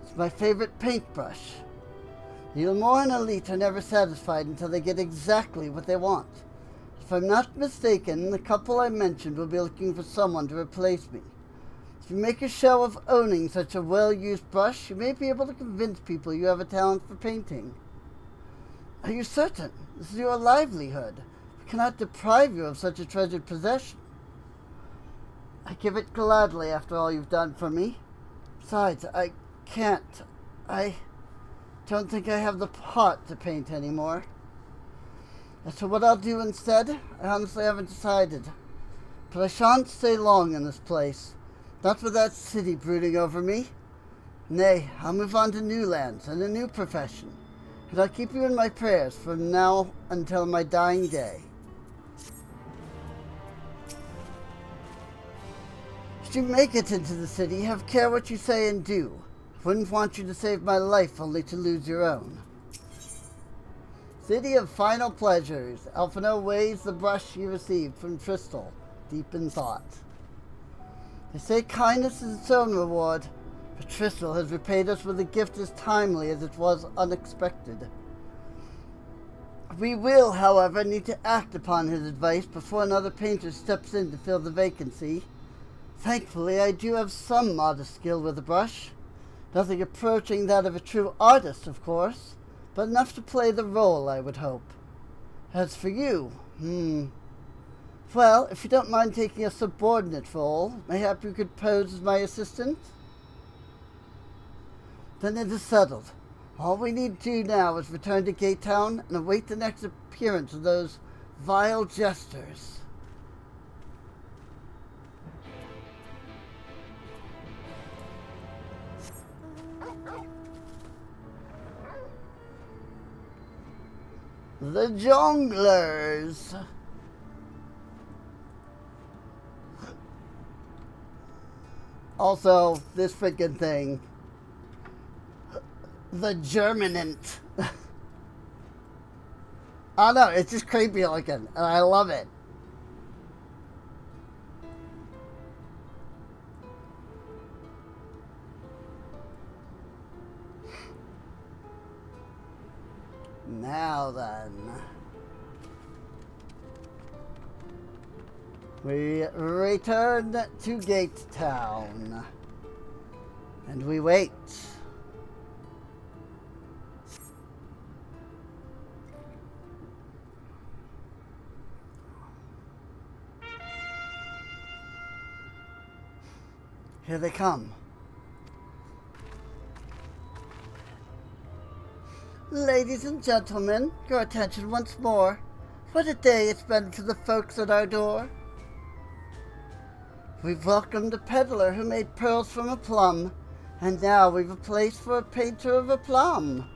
It's my favorite paintbrush. The Eulmore and elite are never satisfied until they get exactly what they want. If I'm not mistaken, the couple I mentioned will be looking for someone to replace me. If you make a show of owning such a well-used brush, you may be able to convince people you have a talent for painting. Are you certain? This is your livelihood. We cannot deprive you of such a treasured possession. I give it gladly after all you've done for me. Besides, I can't. I don't think I have the heart to paint anymore. As to what I'll do instead, I honestly haven't decided. But I shan't stay long in this place. Not with that city brooding over me. Nay, I'll move on to new lands and a new profession. And I'll keep you in my prayers from now until my dying day. Should you make it into the city, have care what you say and do. I wouldn't want you to save my life only to lose your own. City of Final Pleasures. Alphino weighs the brush he received from Tristal, deep in thought. They say kindness is its own reward, but Tristal has repaid us with a gift as timely as it was unexpected. We will, however, need to act upon his advice before another painter steps in to fill the vacancy. Thankfully, I do have some modest skill with the brush. Nothing approaching that of a true artist, of course, but enough to play the role, I would hope. As for you, well, if you don't mind taking a subordinate role, mayhap you could pose as my assistant? Then it is settled. All we need to do now is return to Gate Town and await the next appearance of those vile jesters. The Jongleurs. Also, this freaking thing. The Germinant. I don't know, it's just creepy looking, and I love it. Now then. We return to Gate Town. And we wait. Here they come. Ladies and gentlemen, your attention once more. What a day it's been for the folks at our door. We've welcomed a peddler who made pearls from a plum, and now we've a place for a painter of a plum.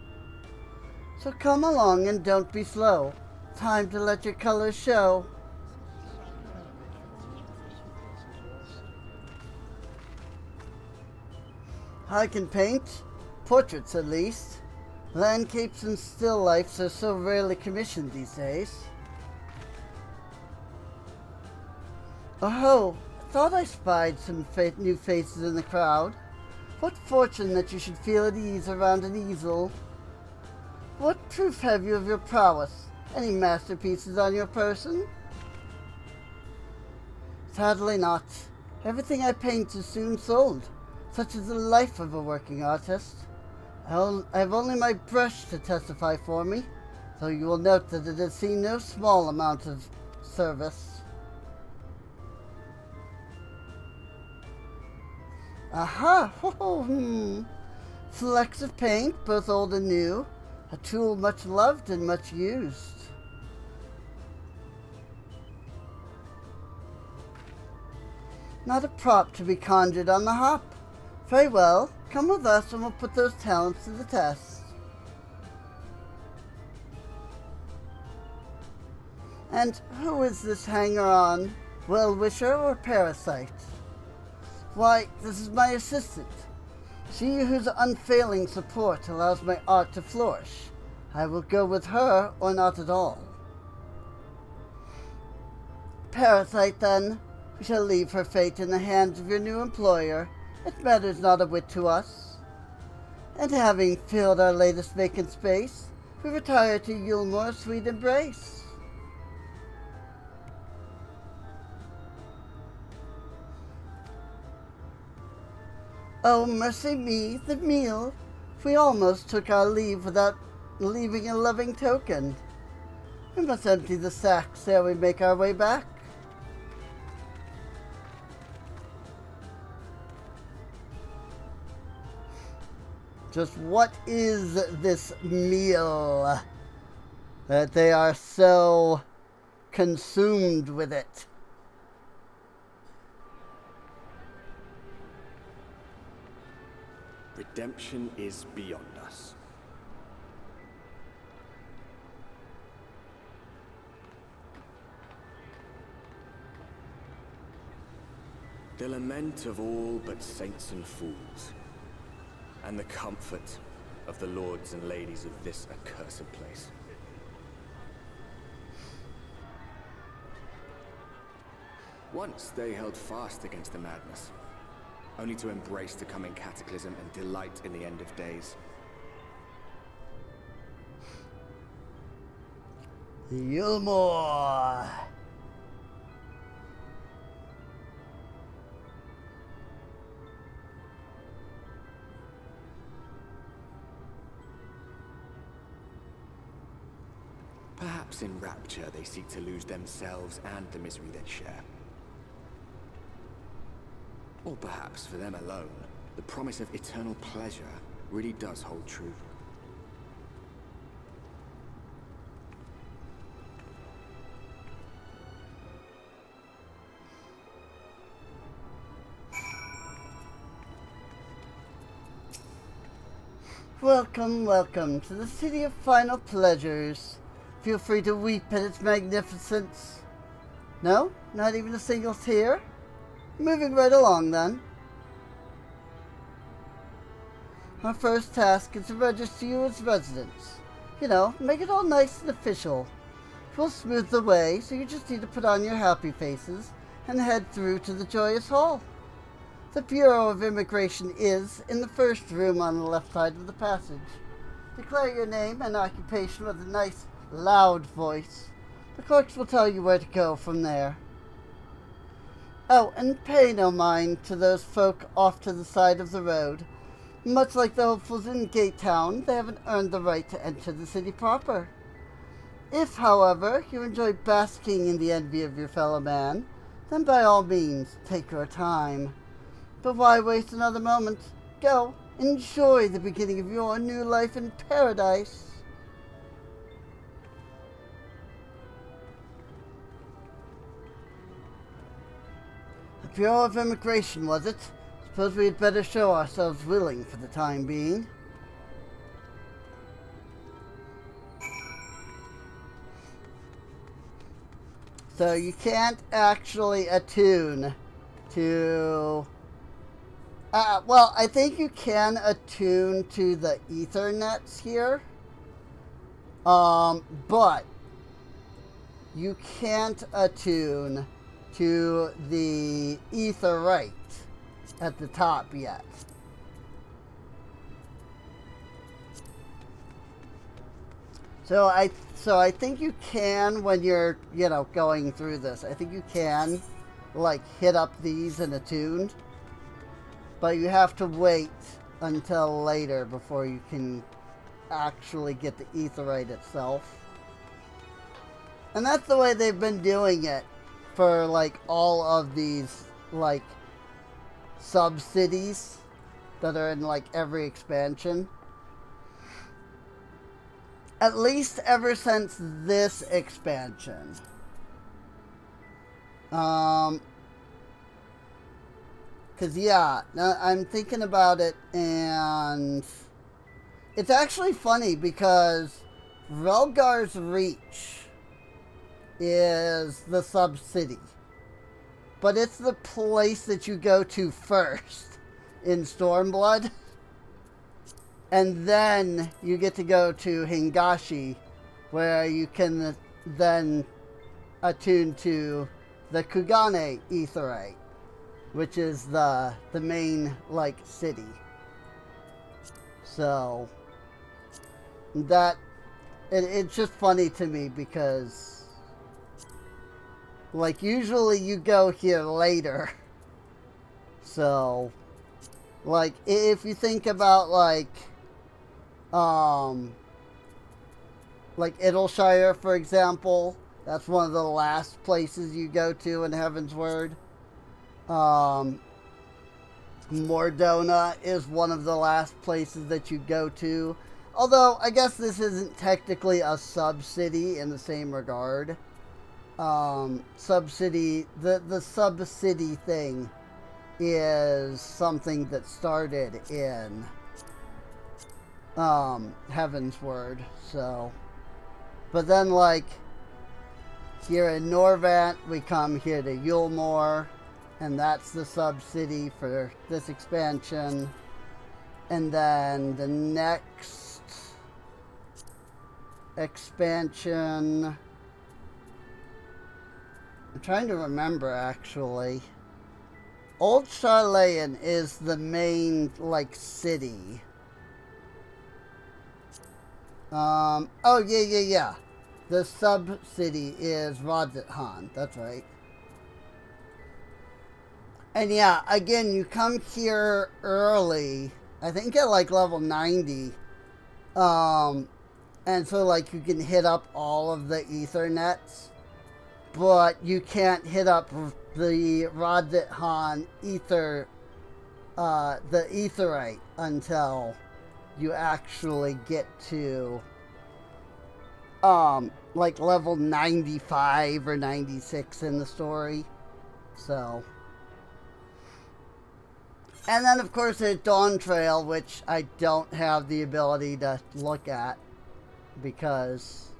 So come along and don't be slow. Time to let your colors show. I can paint, portraits at least. Landscapes and still lifes are so rarely commissioned these days. Oh, I thought I spied some new faces in the crowd. What fortune that you should feel at ease around an easel. What proof have you of your prowess? Any masterpieces on your person? Sadly not. Everything I paint is soon sold. Such is the life of a working artist. I've only my brush to testify for me, though you will note that it has seen no small amount of service. Aha! Flecks of paint, both old and new, a tool much loved and much used. Not a prop to be conjured on the hop. Very well, come with us and we'll put those talents to the test. And who is this hanger-on? Well-wisher or parasite? Why, this is my assistant. She whose unfailing support allows my art to flourish. I will go with her or not at all. Parasite, then. We shall leave her fate in the hands of your new employer. It matters not a whit to us. And having filled our latest vacant space, we retire to Eulmore's sweet embrace. Oh, mercy me, the meal! We almost took our leave without leaving a loving token. We must empty the sacks ere we make our way back. Just what is this meal that they are so consumed with it? Redemption is beyond us. The lament of all but saints and fools, and the comfort of the lords and ladies of this accursed place. Once they held fast against the madness, only to embrace the coming cataclysm and delight in the end of days. Eulmore! Perhaps in rapture they seek to lose themselves and the misery they share. Or perhaps for them alone, the promise of eternal pleasure really does hold true. Welcome, welcome to the city of final pleasures. Feel free to weep at its magnificence. No? Not even a single tear? Moving right along, then. Our first task is to register you as residents. You know, make it all nice and official. We'll smooth the way, so you just need to put on your happy faces and head through to the joyous hall. The Bureau of Immigration is in the first room on the left side of the passage. Declare your name and occupation with a nice, loud voice. The clerks will tell you where to go from there. Oh, and pay no mind to those folk off to the side of the road. Much like the hopefuls in Gate Town, they haven't earned the right to enter the city proper. If, however, you enjoy basking in the envy of your fellow man, then by all means, take your time. But why waste another moment? Go, enjoy the beginning of your new life in paradise. The Bureau of Immigration, was it? Suppose we had better show ourselves willing for the time being. So you can't actually attune to... well, I think you can attune to the Ethernets here. But you can't attune to the Aetherite at the top yet. So I think you can, when you're, going through this, I think you can, like, hit up these and attune. But you have to wait until later before you can actually get the Aetherite itself. And that's the way they've been doing it for, like, all of these, like, sub-cities that are in, like, every expansion. At least ever since this expansion. Because, yeah, I'm thinking about it, and it's actually funny because Relgar's Reach is the sub-city. But it's the place that you go to first in Stormblood. And then you get to go to Hingashi, where you can then attune to the Kugane Aetherite, which is the main, like, city. So, that, it's just funny to me because, like, usually you go here later. So, like, if you think about, like Idleshire, for example, that's one of the last places you go to in Heaven's Word. Mordona is one of the last places that you go to. Although, I guess this isn't technically a sub-city in the same regard. Sub-city, the sub-city thing is something that started in Heaven's Word, so. But then, like, here in Norvant, we come here to Eulmore, and that's the sub-city for this expansion. And then the next expansion, I'm trying to remember, actually. Old Charlayan is the main, like, city. Oh, yeah. The sub-city is Rodzithan. That's right. And yeah, again, you come here early. I think at, like, level 90. And so, like, you can hit up all of the Ethernets. But you can't hit up the Rodzithan the Aetherite until you actually get to like level 95 or 96 in the story. So, and then of course there's Dawn Trail, which I don't have the ability to look at because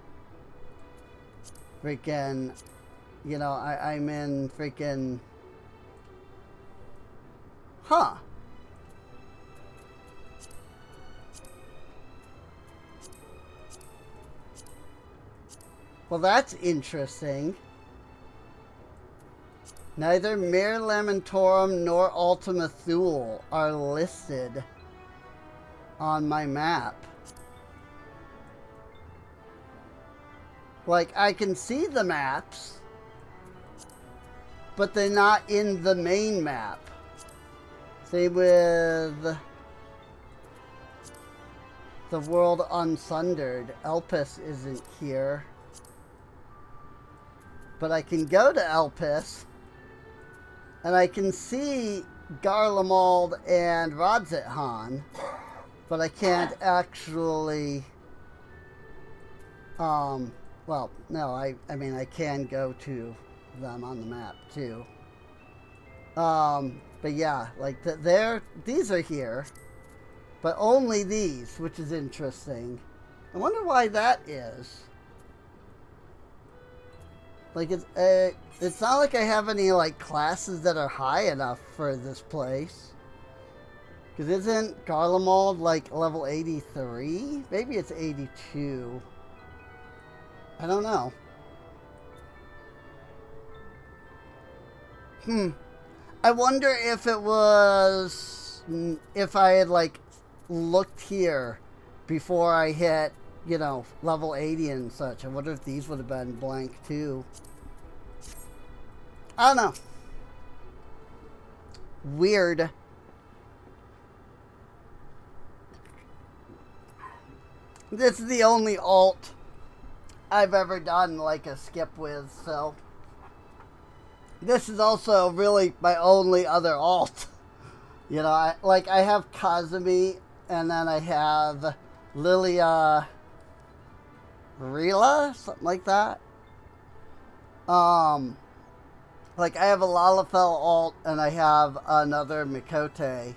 freaking, I'm in freaking, Well, that's interesting. Neither Mir Lamentorum nor Ultima Thule are listed on my map. Like, I can see the maps, but they're not in the main map. Same with the world unsundered. Elpis isn't here. But I can go to Elpis, and I can see Garlemald and Rodzithan, but I can't actually, well, no, I mean, I can go to them on the map, too. But yeah, like, these are here, but only these, which is interesting. I wonder why that is. Like, it's not like I have any, like, classes that are high enough for this place. Because isn't Garlemald, like, level 83? Maybe it's 82. I don't know. I wonder if it was... if I had, like, looked here before I hit, you know, level 80 and such. I wonder if these would have been blank, too. I don't know. Weird. This is the only alt I've ever done, like, a skip with, so... This is also really my only other alt. You know, I have Kazumi, and then I have Lilia... Rila? Something like that. Like, I have a Lalafell alt, and I have another Mikote.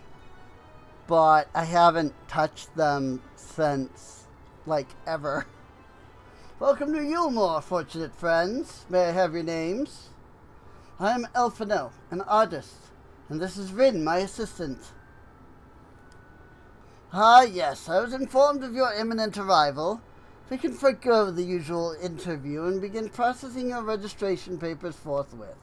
But I haven't touched them since, like, ever. Welcome to Eulmore, fortunate friends. May I have your names? I am Elfino, an artist, and this is Rin, my assistant. Ah, yes, I was informed of your imminent arrival. We can forgo the usual interview and begin processing your registration papers forthwith.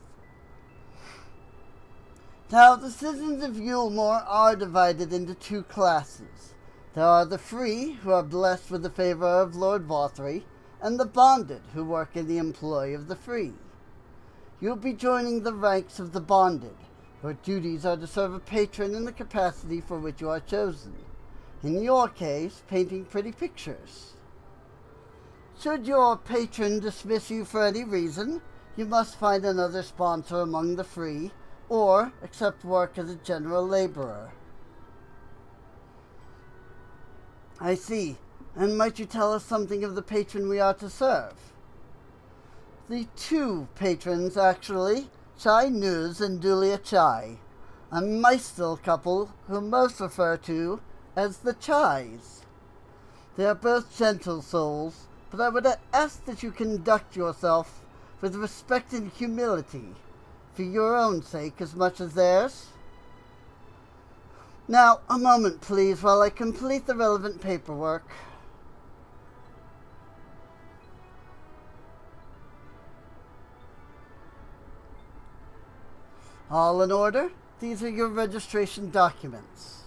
Now, the citizens of Eulmore are divided into two classes. There are the free, who are blessed with the favor of Lord Vothry, and the bonded, who work in the employ of the free. You'll be joining the ranks of the bonded. Your duties are to serve a patron in the capacity for which you are chosen. In your case, painting pretty pictures. Should your patron dismiss you for any reason, you must find another sponsor among the free, or accept work as a general laborer. I see. And might you tell us something of the patron we are to serve? The two patrons, actually, Chai Nuz and Dulia Chai, a Maestel couple who most refer to as the Chais. They are both gentle souls, but I would ask that you conduct yourself with respect and humility, for your own sake as much as theirs. Now, a moment, please, while I complete the relevant paperwork. All in order? These are your registration documents.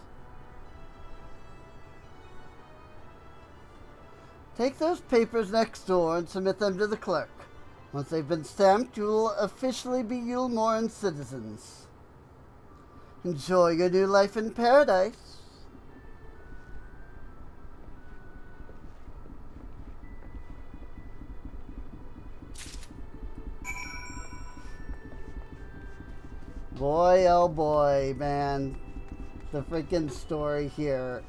Take those papers next door and submit them to the clerk. Once they've been stamped, you will officially be Eulmoran citizens. Enjoy your new life in paradise. Boy, oh boy, man. The freaking story here.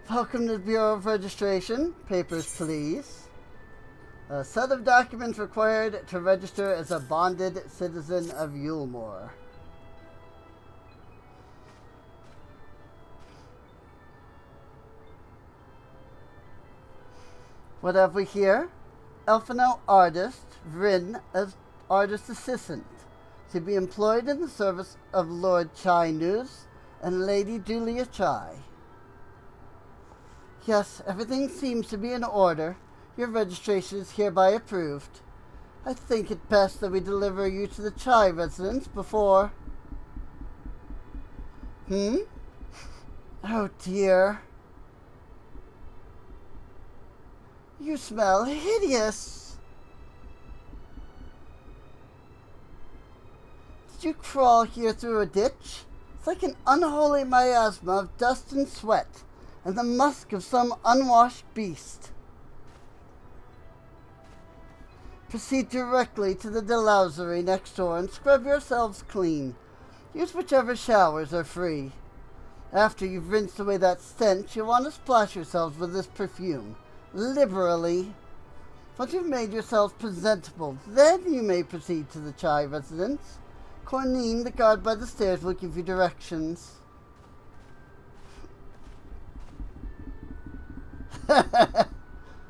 Welcome to the Bureau of Registration. Papers, please. A set of documents required to register as a bonded citizen of Eulmore. What have we here? Elfino artist, Vrin as artist assistant, to be employed in the service of Lord Chai Nuz and Lady Dulia Chai. Yes, everything seems to be in order. Your registration is hereby approved. I think it best that we deliver you to the Chai residence before... Oh dear. You smell hideous. Did you crawl here through a ditch? It's like an unholy miasma of dust and sweat, and the musk of some unwashed beast. Proceed directly to the delousery next door and scrub yourselves clean. Use whichever showers are free. After you've rinsed away that stench, you'll want to splash yourselves with this perfume, liberally. Once you've made yourselves presentable, then you may proceed to the Chai residence. Cornine, the guard by the stairs, will give you directions. I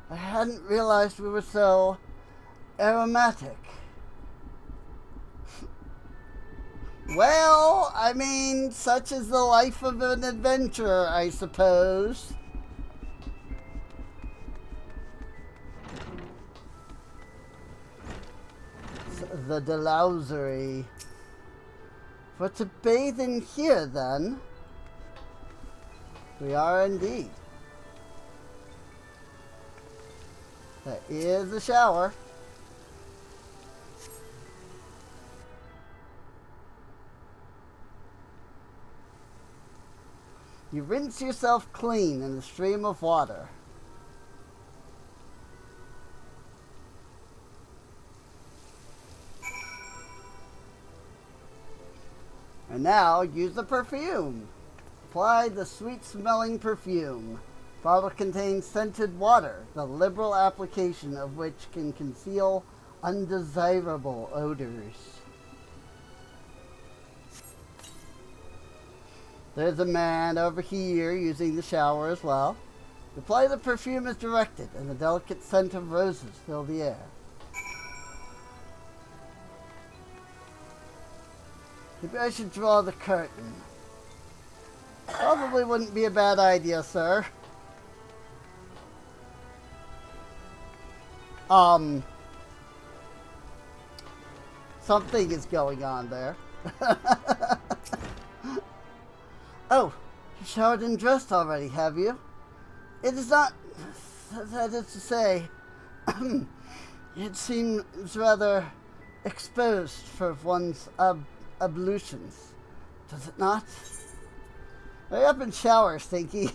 hadn't realized we were so aromatic. Well, I mean, such is the life of an adventurer, I suppose. The delousery. For to bathe in here, then, we are indeed. There is a shower. You rinse yourself clean in a stream of water. And now, use the perfume. Apply the sweet-smelling perfume. Bottle contains scented water, the liberal application of which can conceal undesirable odors. There's a man over here using the shower as well. Apply the perfume as directed, and the delicate scent of roses fill the air. Maybe I should draw the curtain. Probably wouldn't be a bad idea, sir. Something is going on there. Oh, you showered and dressed already, have you? It is not... that is to say... it seems rather exposed for one's ablutions. Does it not? Hurry up and shower, Stinky.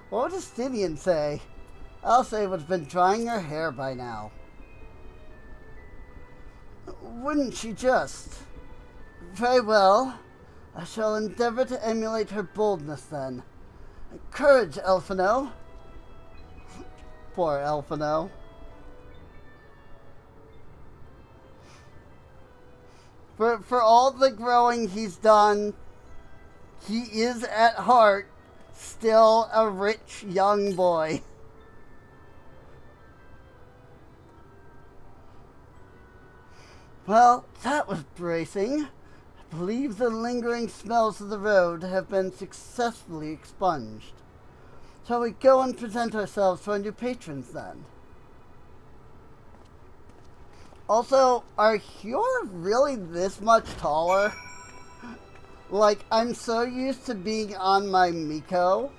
What would a Stymian say? I'll say what's been drying her hair by now. Wouldn't she just? Very well. I shall endeavor to emulate her boldness then. Courage, Elfino. Poor Elfino. For all the growing he's done, he is at heart still a rich young boy. Well, that was bracing. I believe the lingering smells of the road have been successfully expunged. Shall we go and present ourselves to our new patrons then? Also, are you really this much taller? Like, I'm so used to being on my Miko.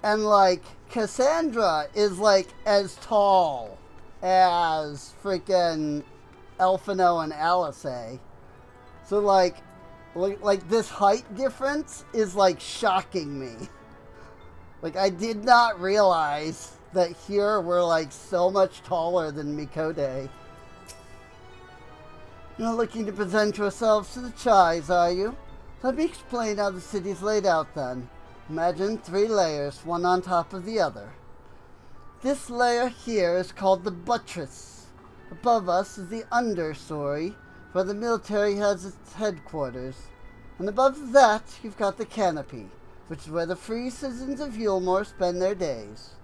And, like, Cassandra is, like, as tall as freaking Elfino and Alice. So, like this height difference is, like, shocking me. Like, I did not realize that here we're, like, so much taller than Mikode. You're not looking to present yourselves to the Chais, are you? Let me explain how the city's laid out, then. Imagine 3 layers, one on top of the other. This layer here is called the buttress. Above us is the understory, where the military has its headquarters. And above that, you've got the canopy, which is where the free citizens of Eulmore spend their days.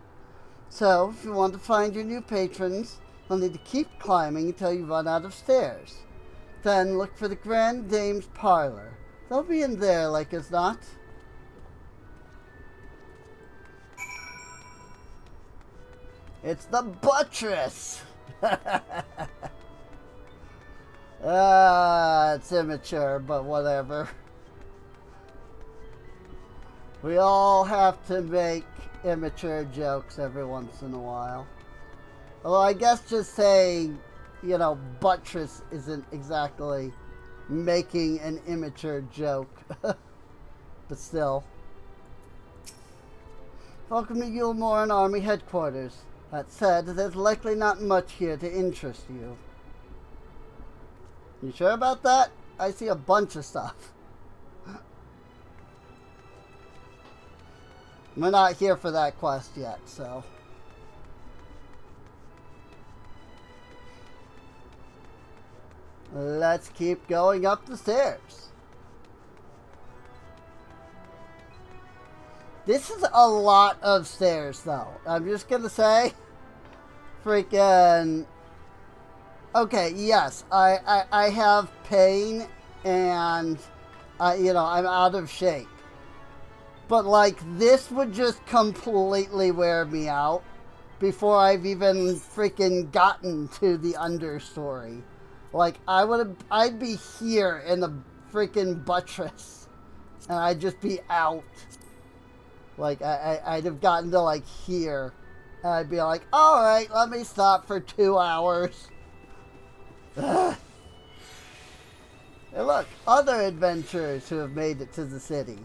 So, if you want to find your new patrons, you'll need to keep climbing until you run out of stairs. Then look for the Grand Dame's parlor. They'll be in there, like as not. It's the buttress! It's immature, but whatever. We all have to make immature jokes every once in a while. Although I guess just saying, you know, buttress isn't exactly making an immature joke. But still. Welcome to Eulmore and Army Headquarters. That said, there's likely not much here to interest you. You sure about that? I see a bunch of stuff. We're not here for that quest yet, so... Let's keep going up the stairs. This is a lot of stairs, though. I'm just gonna say... Freaking... Okay, yes, I have pain and, you know, I'm out of shape. But, like, this would just completely wear me out before I've even freaking gotten to the understory. Like, I'd be here in the freaking buttress and I'd just be out. Like, I'd have gotten to, like, here and I'd be like, alright, let me stop for 2 hours. Ugh. Hey, look, other adventurers who have made it to the city.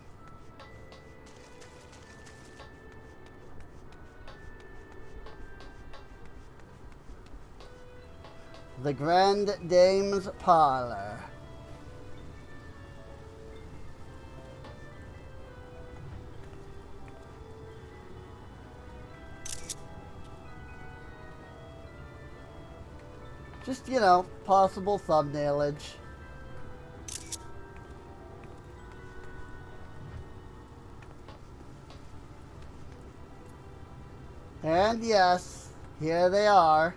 The Grand Dame's Parlor. Just, you know, possible thumbnailage. And yes, here they are.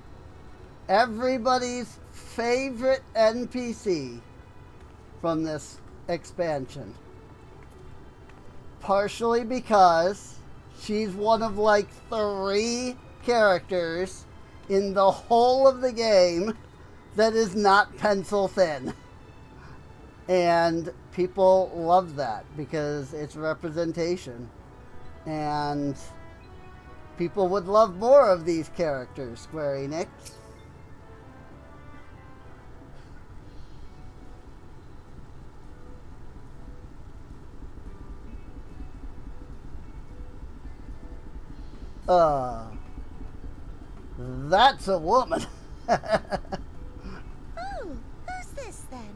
Everybody's favorite NPC from this expansion. Partially because she's one of like 3 characters in the whole of the game that is not pencil thin. And people love that because it's representation. And people would love more of these characters, Square Enix. That's a woman. Oh, who's this then?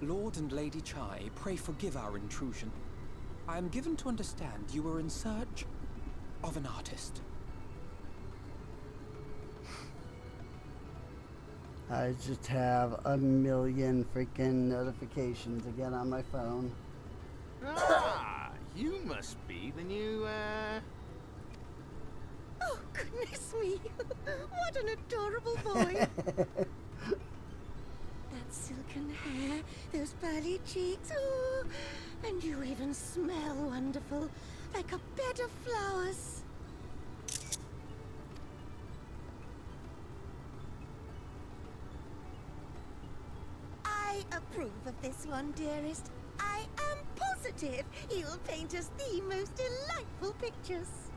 Lord and Lady Chai, pray forgive our intrusion. I am given to understand you were in search of an artist. I just have a million freaking notifications again on my phone. Ah, you must be the new, Oh, goodness me. What an adorable boy. That silken hair, those pearly cheeks. Oh, and you even smell wonderful, like a bed of flowers. I approve of this one, dearest. I am positive he'll paint us the most delightful pictures.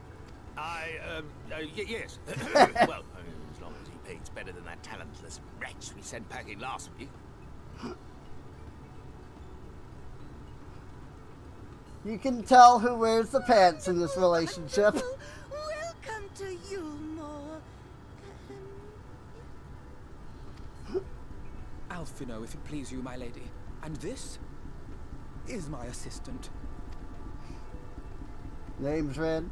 yes. Well, as long as he paints better than that talentless wretch we sent packing last week. You can tell who wears the pants in this relationship. Welcome to Eulmore. Alphino, if it please you, my lady. And this is my assistant. Name's Red.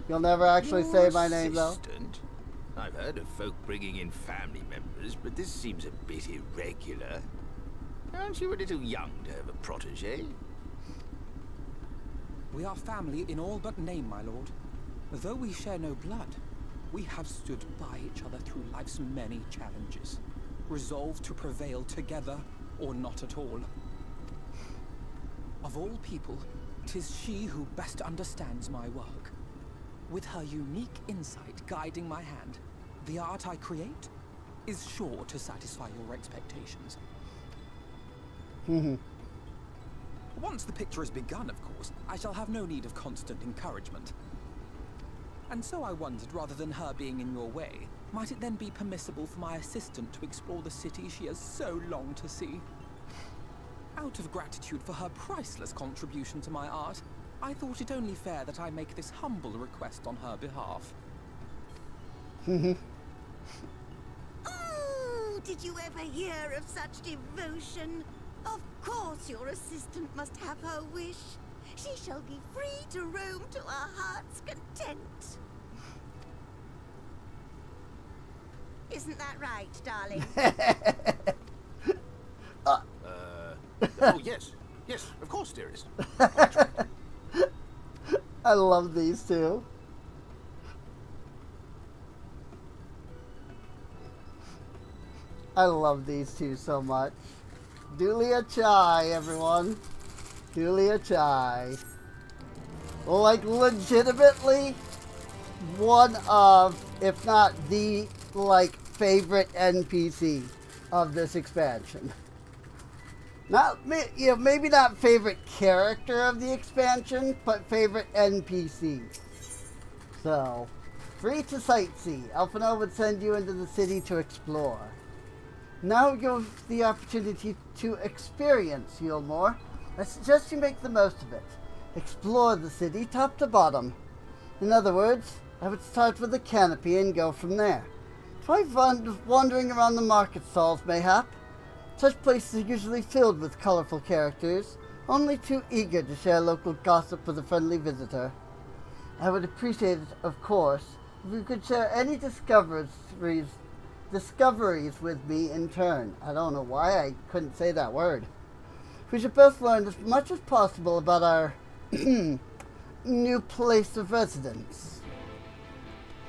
You'll never actually say my name, though. Assistant? I've heard of folk bringing in family members, but this seems a bit irregular. Aren't you a little young to have a protege? We are family in all but name, my lord. Though we share no blood, we have stood by each other through life's many challenges, resolved to prevail together or not at all. Of all people, 'tis she who best understands my work. With her unique insight guiding my hand, the art I create is sure to satisfy your expectations. Once the picture is begun, of course, I shall have no need of constant encouragement. And so I wondered, rather than her being in your way, might it then be permissible for my assistant to explore the city she has so longed to see? Out of gratitude for her priceless contribution to my art, I thought it only fair that I make this humble request on her behalf. Oh, did you ever hear of such devotion? Of course your assistant must have her wish. She shall be free to roam to her heart's content. Isn't that right, darling? Oh, yes. Yes, of course, dearest. I love these two. I love these two so much. Dulia Chai, everyone. Dulia Chai. Like, legitimately, one of, if not the, like, favorite NPC of this expansion. Not, you know, maybe not favorite character of the expansion, but favorite NPC. So, free to sightsee. Alphinaud would send you into the city to explore. Now you have the opportunity to experience Eulmore. I suggest you make the most of it. Explore the city top to bottom. In other words, I would start with the canopy and go from there. Try wandering around the market stalls, mayhap. Such places are usually filled with colorful characters, only too eager to share local gossip with a friendly visitor. I would appreciate it, of course, if you could share any discoveries with me in turn. I don't know why I couldn't say that word. We should both learn as much as possible about our new place of residence.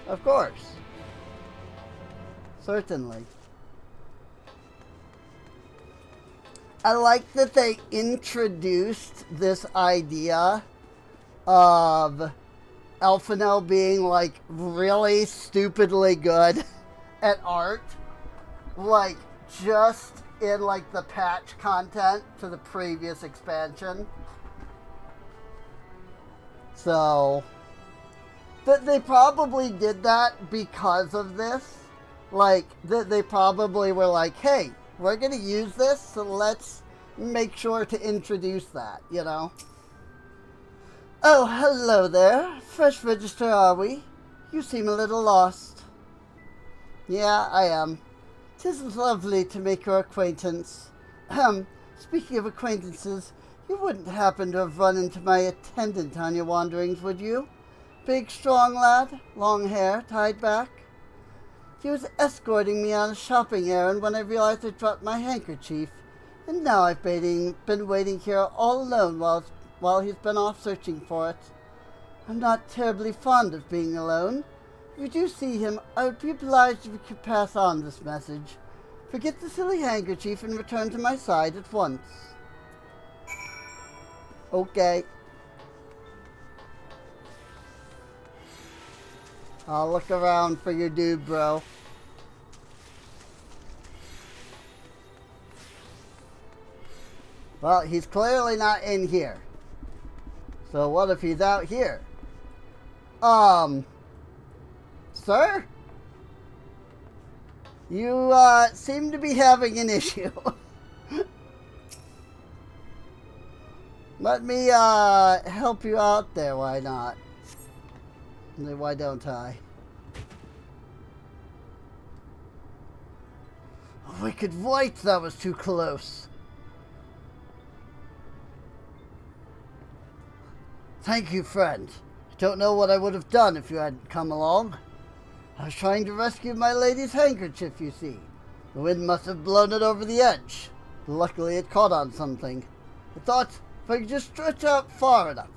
Of course. Certainly. I like that they introduced this idea of Alphinaud being, like, really stupidly good at art. Like, just in, like, the patch content to the previous expansion. So, they probably did that because of this. Like, they probably were like, hey, we're going to use this, so let's make sure to introduce that, you know? Oh, hello there. Fresh register, are we? You seem a little lost. Yeah, I am. 'Tis lovely to make your acquaintance. Speaking of acquaintances, you wouldn't happen to have run into my attendant on your wanderings, would you? Big, strong lad, long hair, tied back. He was escorting me on a shopping errand when I realized I'd dropped my handkerchief, and now I've been waiting here all alone while he's been off searching for it. I'm not terribly fond of being alone. If you do see him, I would be obliged if you could pass on this message. Forget the silly handkerchief and return to my side at once. Okay. I'll look around for your dude, bro. Well, he's clearly not in here. So what if he's out here? Sir? You, seem to be having an issue. Let me, help you out there, why not? Why don't I? Wicked white, that was too close. Thank you, friend. I don't know what I would have done if you hadn't come along. I was trying to rescue my lady's handkerchief, you see. The wind must have blown it over the edge. Luckily, it caught on something. I thought if I could just stretch out far enough.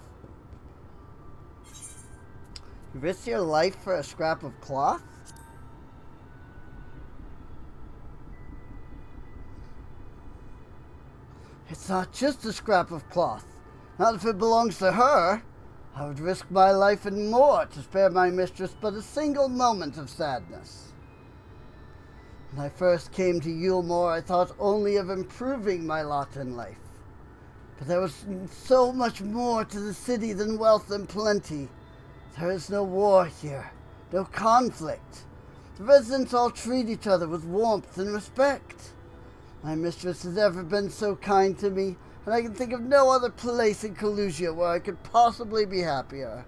You risked your life for a scrap of cloth? It's not just a scrap of cloth. Not if it belongs to her. I would risk my life and more to spare my mistress but a single moment of sadness. When I first came to Eulmore, I thought only of improving my lot in life. But there was so much more to the city than wealth and plenty. There is no war here, no conflict. The residents all treat each other with warmth and respect. My mistress has ever been so kind to me, and I can think of no other place in Collusia where I could possibly be happier.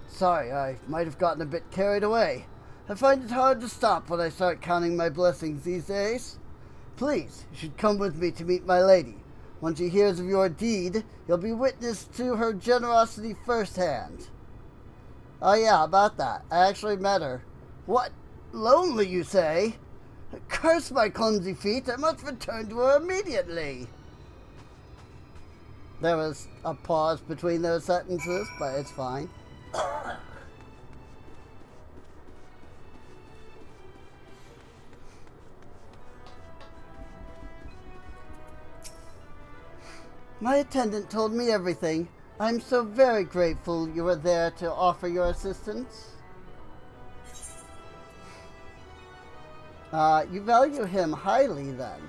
Sorry, I might have gotten a bit carried away. I find it hard to stop when I start counting my blessings these days. Please, you should come with me to meet my lady. Once she hears of your deed, you'll be witness to her generosity firsthand. Oh yeah, about that. I actually met her. What? Lonely, you say? Curse my clumsy feet, I must return to her immediately. There was a pause between those sentences, but it's fine. My attendant told me everything. I'm so very grateful you were there to offer your assistance. You value him highly, then.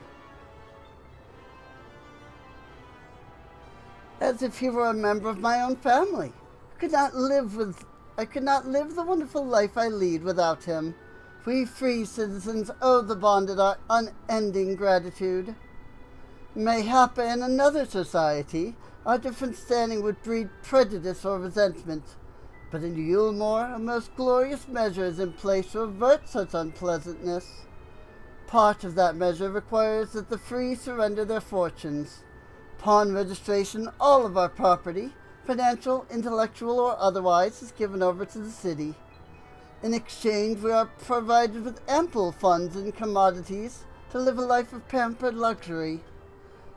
As if he were a member of my own family. I could not live the wonderful life I lead without him. We free citizens owe the bonded our unending gratitude. Mayhap in another society, our different standing would breed prejudice or resentment. But in Eulmore, a most glorious measure is in place to avert such unpleasantness. Part of that measure requires that the free surrender their fortunes. Upon registration, all of our property, financial, intellectual, or otherwise, is given over to the city. In exchange, we are provided with ample funds and commodities to live a life of pampered luxury.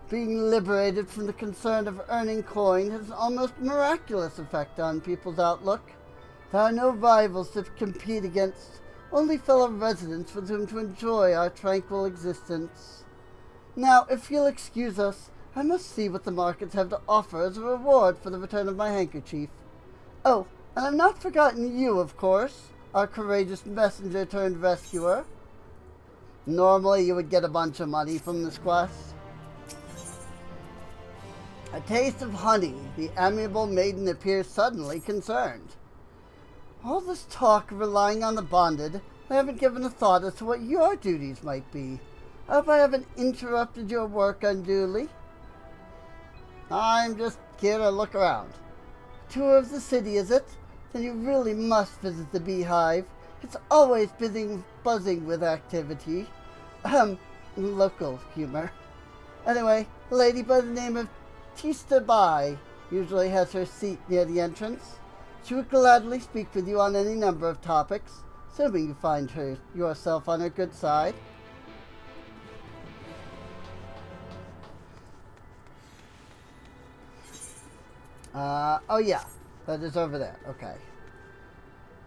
Being liberated from the concern of earning coin has an almost miraculous effect on people's outlook. There are no rivals to compete against, only fellow residents with whom to enjoy our tranquil existence. Now, if you'll excuse us, I must see what the markets have to offer as a reward for the return of my handkerchief. Oh, and I've not forgotten you, of course, our courageous messenger turned rescuer. Normally you would get a bunch of money from this quest. A taste of honey, the amiable maiden appears suddenly concerned. All this talk of relying on the bonded, I haven't given a thought as to what your duties might be. I hope I haven't interrupted your work unduly. I'm just here to look around. Tour of the city, is it? Then you really must visit the beehive. It's always buzzing with activity. Local humor. Anyway, a lady by the name of Tista Bai usually has her seat near the entrance. She would gladly speak with you on any number of topics, assuming you find yourself on her good side. Oh yeah, that is over there. Okay.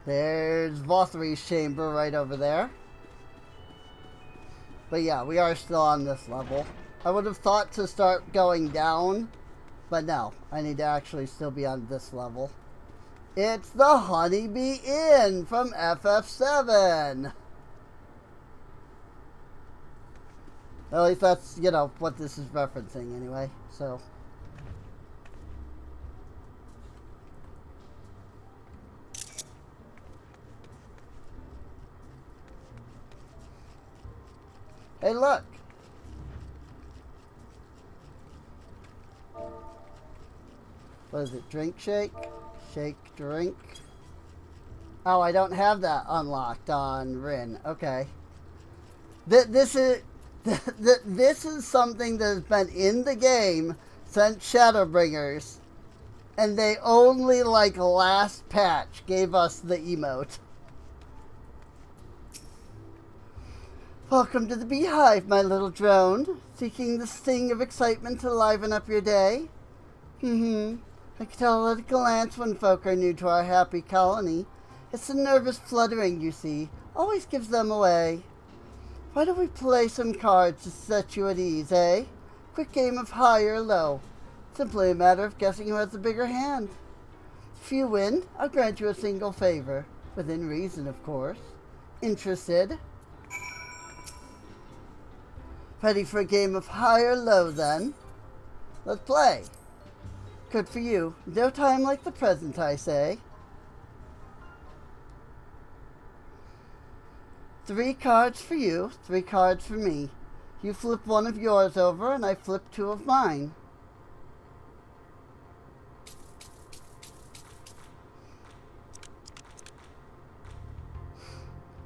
There's Vothry's chamber right over there. But yeah, we are still on this level. I would have thought to start going down, but no, I need to actually still be on this level. It's the Honeybee Inn from FF7. At least that's, what this is referencing anyway, so. Hey, look. What is it? Drink, shake? Shake, drink. Oh, I don't have that unlocked on Rin. Okay. This is something that has been in the game since Shadowbringers. And they only, last patch gave us the emote. Welcome to the Beehive, my little drone. Seeking the sting of excitement to liven up your day? I can tell at a glance when folk are new to our happy colony. It's the nervous fluttering, you see, always gives them away. Why don't we play some cards to set you at ease, eh? Quick game of high or low. Simply a matter of guessing who has the bigger hand. If you win, I'll grant you a single favor. Within reason, of course. Interested? Ready for a game of high or low, then? Let's play. Good for you. No time like the present, I say. 3 cards for you, 3 cards for me. You flip one of yours over, and I flip 2 of mine.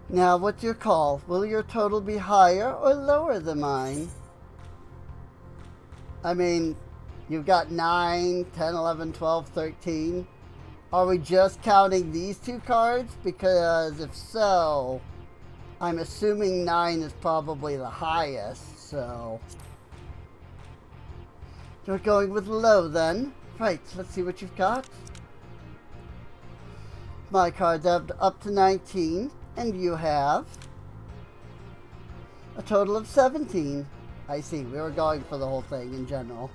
Now, what's your call? Will your total be higher or lower than mine? I mean, you've got 9, 10, 11, 12, 13. Are we just counting these 2 cards? Because if so, I'm assuming 9 is probably the highest, so... You're going with low then. Right, let's see what you've got. My card's up to 19, and you have a total of 17. I see, we were going for the whole thing in general.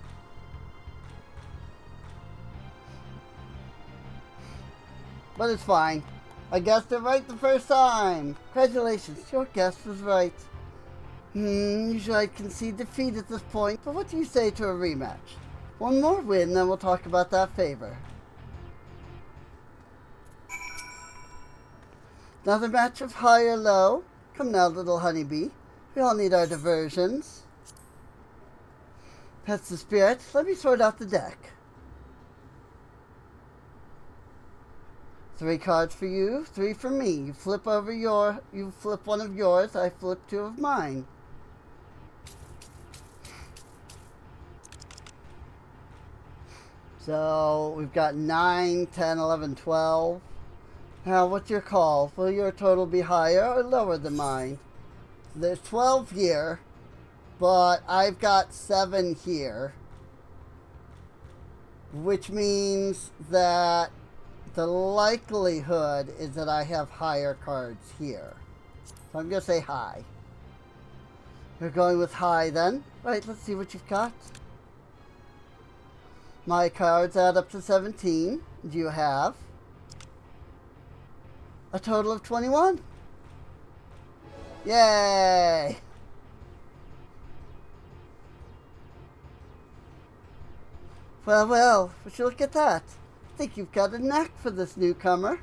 But it's fine. I guessed it right the first time. Congratulations, your guess was right. Usually I'd concede defeat at this point, but what do you say to a rematch? One more win, then we'll talk about that favor. Another match of high or low? Come now, little honeybee. We all need our diversions. That's the spirit. Let me sort out the deck. 3 cards for you, 3 for me. You flip one of yours, I flip 2 of mine. So we've got 9, 10, 11, 12. Now, what's your call? Will your total be higher or lower than mine? There's 12 here, but I've got 7 here, which means that the likelihood is that I have higher cards here. So I'm going to say high. You're going with high then? Right, let's see what you've got. My cards add up to 17. Do you have a total of 21? Yay! Well, well, would you look at that? I think you've got a knack for this newcomer.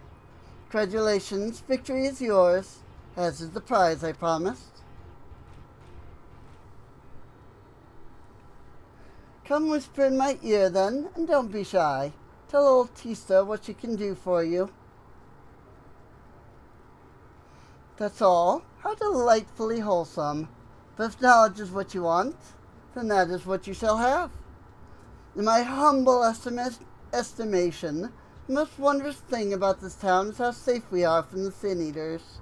Congratulations, victory is yours, as is the prize I promised. Come whisper in my ear then, and don't be shy. Tell old Tista what she can do for you. That's all. How delightfully wholesome. But if knowledge is what you want, then that is what you shall have. In my humble estimation, the most wondrous thing about this town is how safe we are from the Sin Eaters.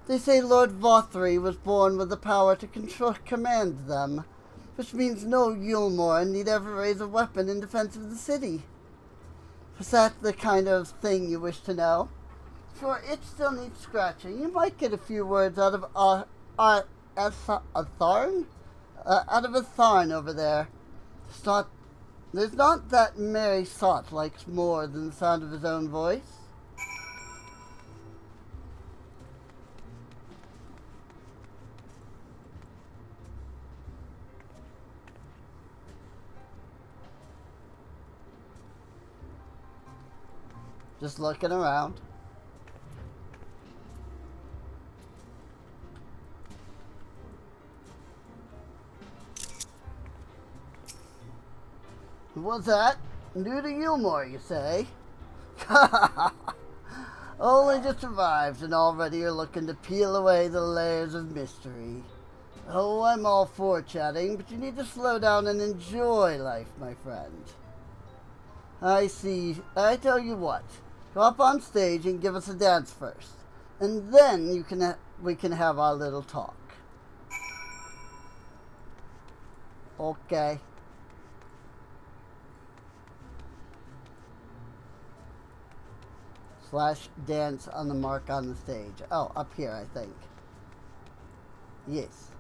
They say Lord Vothry was born with the power to command them, which means no Eulmore need ever raise a weapon in defense of the city. Is that the kind of thing you wish to know? For it still needs scratching. You might get a few words out of a Tharn over there. There's not that merry sot likes more than the sound of his own voice. Just looking around. What's that? New to Eulmore, you say? Only just arrived and already you're looking to peel away the layers of mystery. Oh, I'm all for chatting, but you need to slow down and enjoy life, my friend. I see. I tell you what. Go up on stage and give us a dance first. And then we can have our little talk. Okay. / dance on the mark on the stage. Oh, up here, I think. Yes.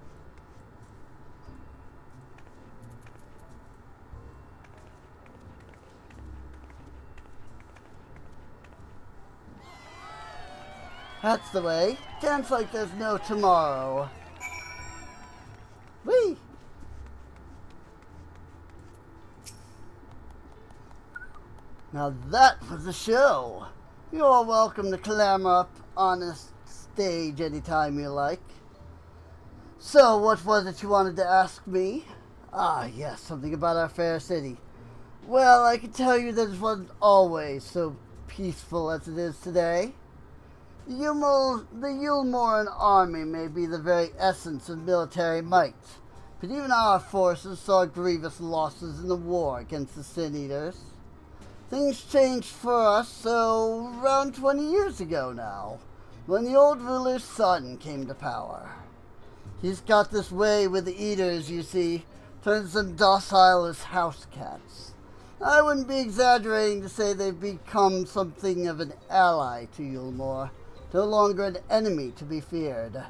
That's the way. Dance like there's no tomorrow. Whee! Now that was a show. You're welcome to clamber up on the stage anytime you like. So, what was it you wanted to ask me? Ah, yes, something about our fair city. Well, I can tell you that it wasn't always so peaceful as it is today. The Eulmore army may be the very essence of military might, but even our forces saw grievous losses in the war against the Sin Eaters. Things changed for us, so around 20 years ago now, when the old ruler's son came to power. He's got this way with the Eaters, you see, turns them docile as house cats. I wouldn't be exaggerating to say they've become something of an ally to Eulmore, no longer an enemy to be feared.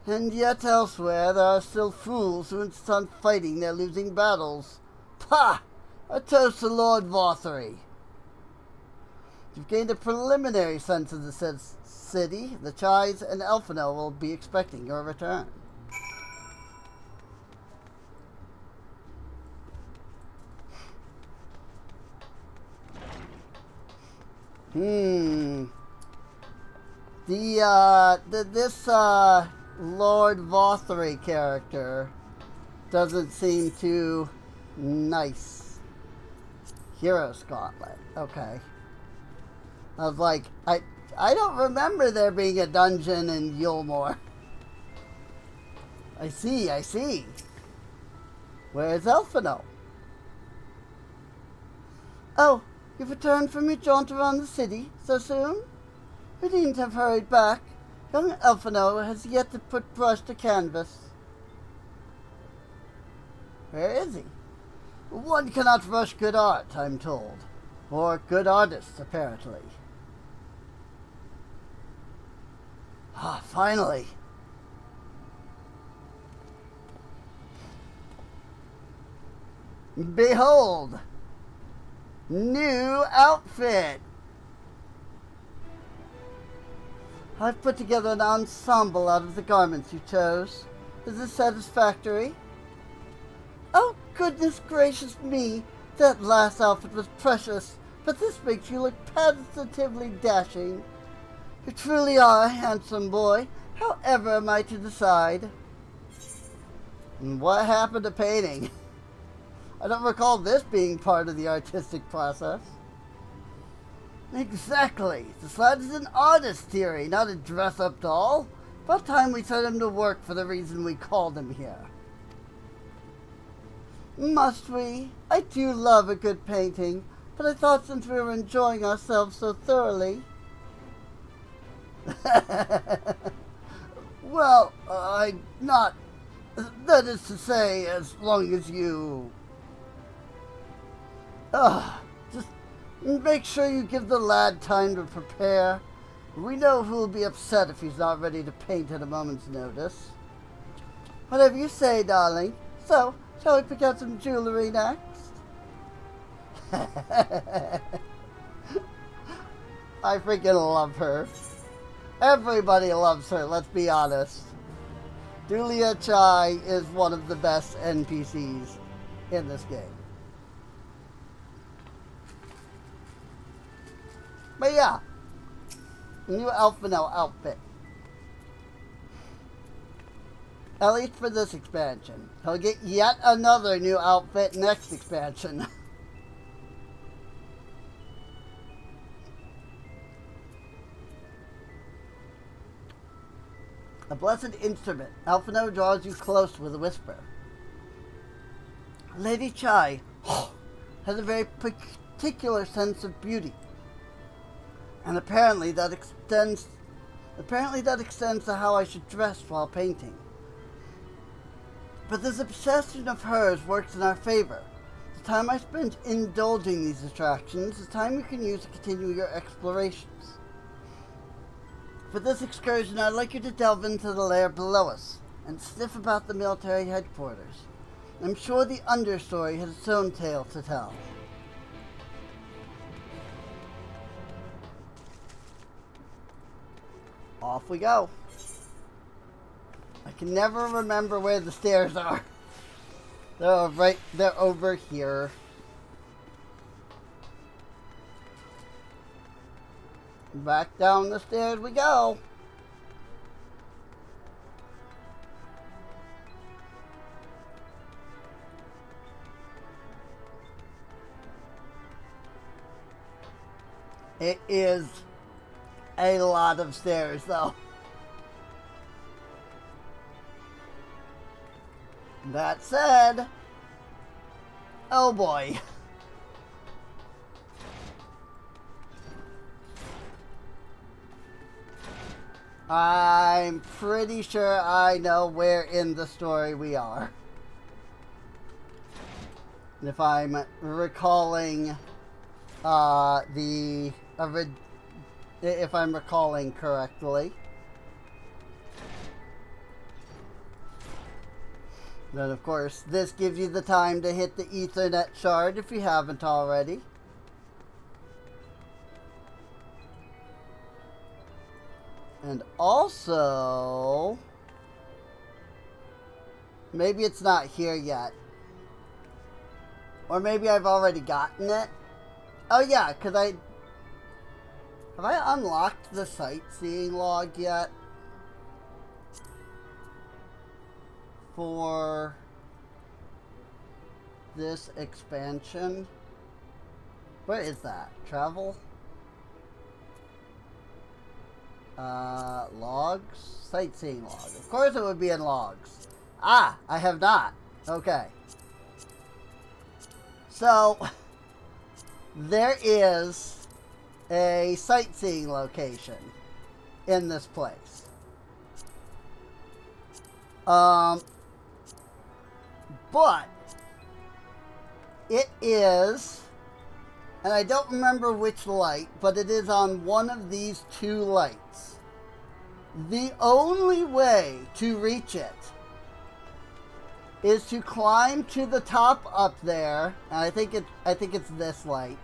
And yet elsewhere there are still fools who insist on fighting their losing battles. Pah! A toast to Lord Vothery. You've gained a preliminary sense of the city. The Chais and Elfino will be expecting your return. This Lord Vothery character doesn't seem too nice. Hero's Gauntlet. Okay. I was like, I don't remember there being a dungeon in Eulmore. I see. Where's Elfino? Oh, you've returned from your jaunt around the city so soon? We needn't have hurried back. Young Elfino has yet to put brush to canvas. Where is he? One cannot rush good art, I'm told. Or good artists, apparently. Ah, finally. Behold! New outfit! I've put together an ensemble out of the garments you chose. Is this satisfactory? Oh, goodness gracious me! That last outfit was precious, but this makes you look positively dashing. You truly are a handsome boy. However am I to decide? And what happened to painting? I don't recall this being part of the artistic process. Exactly. The lad is an artist, dearie, not a dress-up doll. About time we set him to work for the reason we called him here. Must we? I do love a good painting, but I thought since we were enjoying ourselves so thoroughly... Well, I'm not... That is to say, as long as you... Just make sure you give the lad time to prepare. We know who'll be upset if he's not ready to paint at a moment's notice. Whatever you say, darling. So, shall we pick out some jewelry next? I freaking love her. Everybody loves her, let's be honest. Julia Chai is one of the best NPCs in this game. But yeah, new Elfino outfit. At least for this expansion. He'll get yet another new outfit next expansion. A blessed instrument. Elfino draws you close with a whisper. Lady Chai has a very particular sense of beauty. And apparently that extends to how I should dress while painting. But this obsession of hers works in our favor. The time I spent indulging these attractions is time you can use to continue your explorations. For this excursion, I'd like you to delve into the lair below us and sniff about the military headquarters. I'm sure the understory has its own tale to tell. Off we go. I can never remember where the stairs are. They're over here. Back down the stairs we go. It is a lot of stairs, though. That said, oh boy. I'm pretty sure I know where in the story we are. If I'm recalling if I'm recalling correctly. Then of course this gives you the time to hit the Ethernet shard if you haven't already. And also, maybe it's not here yet. Or maybe I've already gotten it. Oh yeah, because have I unlocked the sightseeing log yet? For this expansion? Where is that? Travel? Logs? Sightseeing log. Of course it would be in logs. Ah, I have not. Okay. So, there is a sightseeing location in this place. But it is, and I don't remember which light, but it is on one of these two lights. The only way to reach it is to climb to the top up there, and I think it's this light,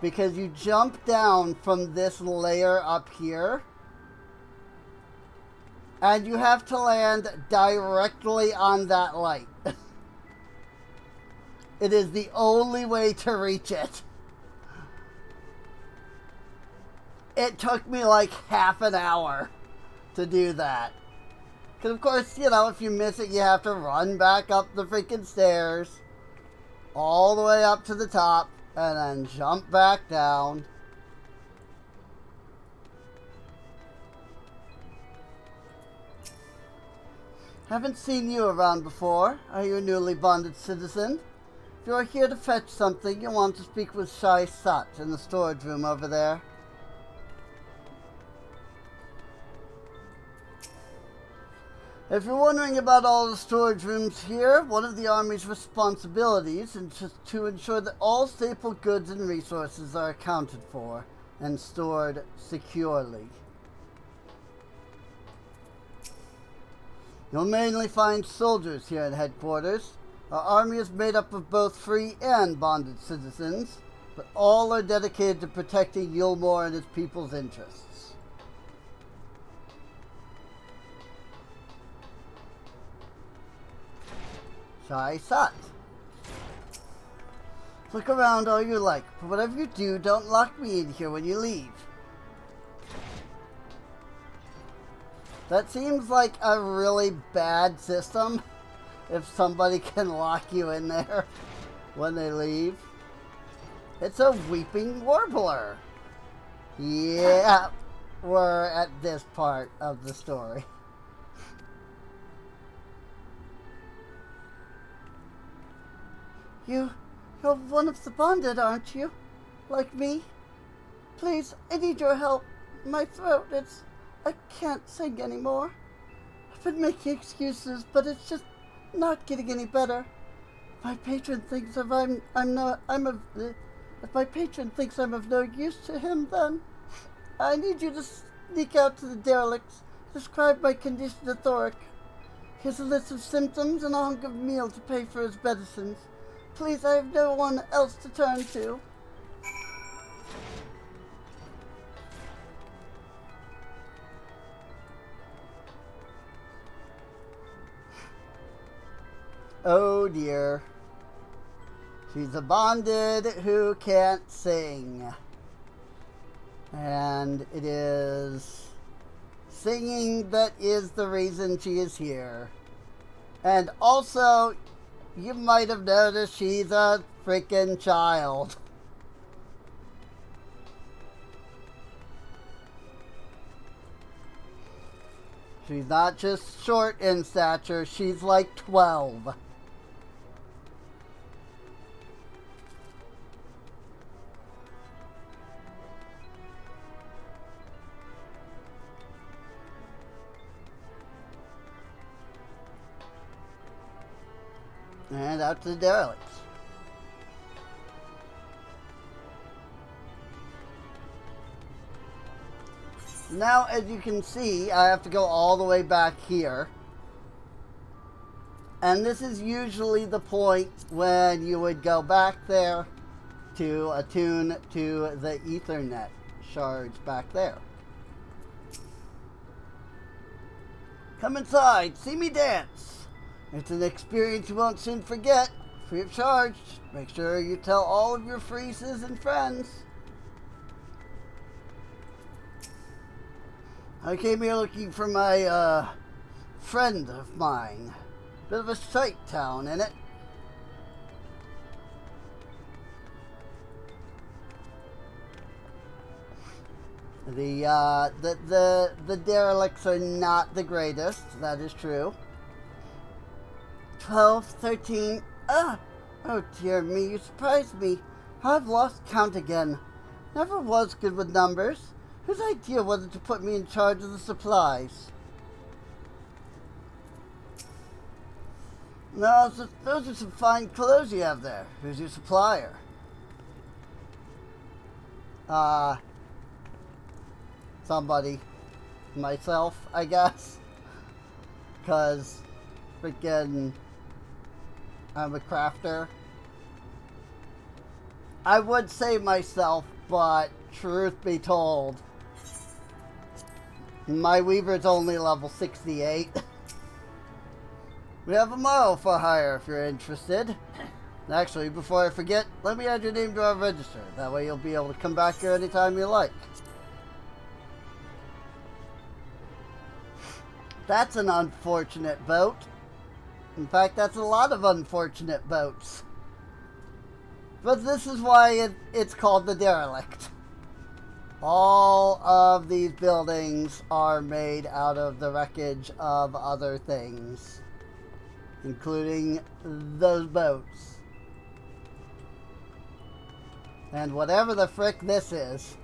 because you jump down from this layer up here, and you have to land directly on that light. It is the only way to reach it. It took me like half an hour to do that. Because of course, you know, if you miss it, you have to run back up the freaking stairs, all the way up to the top, and then jump back down. Haven't seen you around before. Are you a newly bonded citizen? If you are here to fetch something, you'll want to speak with Shai Sat in the storage room over there. If you're wondering about all the storage rooms here, one of the Army's responsibilities is to ensure that all staple goods and resources are accounted for and stored securely. You'll mainly find soldiers here at headquarters. Our army is made up of both free and bonded citizens, but all are dedicated to protecting Eulmore and its people's interests. Shai Sat. Look around all you like, but whatever you do, don't lock me in here when you leave. That seems like a really bad system, if somebody can lock you in there when they leave. It's a weeping warbler. Yeah, we're at this part of the story. You're one of the bonded, aren't you? Like me? Please, I need your help. My throat, I can't sing anymore. I've been making excuses, but it's just not getting any better. My patron thinks if my patron thinks I'm of no use to him, then I need you to sneak out to the derelicts, describe my condition to Thoric. Here's a list of symptoms and a hunk of meal to pay for his medicines. Please, I have no one else to turn to. Oh dear. She's a bonded who can't sing. And it is singing that is the reason she is here. And also, you might have noticed she's a freaking child. She's not just short in stature, she's like 12. And out to the derelicts. Now, as you can see, I have to go all the way back here. And this is usually the point when you would go back there to attune to the Ethernet shards back there. Come inside, see me dance. It's an experience you won't soon forget. Free of charge. Make sure you tell all of your freezes and friends. I came here looking for my, friend of mine. Bit of a sight town, innit? The derelicts are not the greatest, that is true. 12, 13, oh dear me, you surprised me. I've lost count again. Never was good with numbers. Whose idea was it to put me in charge of the supplies? No, those are some fine clothes you have there. Who's your supplier? Somebody. Myself, I guess. 'Cause freaking I'm a crafter. I would say myself, but truth be told, my weaver's only level 68. We have a model for hire if you're interested. Actually, before I forget, let me add your name to our register. That way you'll be able to come back here anytime you like. That's an unfortunate boat. In fact, that's a lot of unfortunate boats. But this is why it's called the derelict. All of these buildings are made out of the wreckage of other things, including those boats. And whatever the frick this is,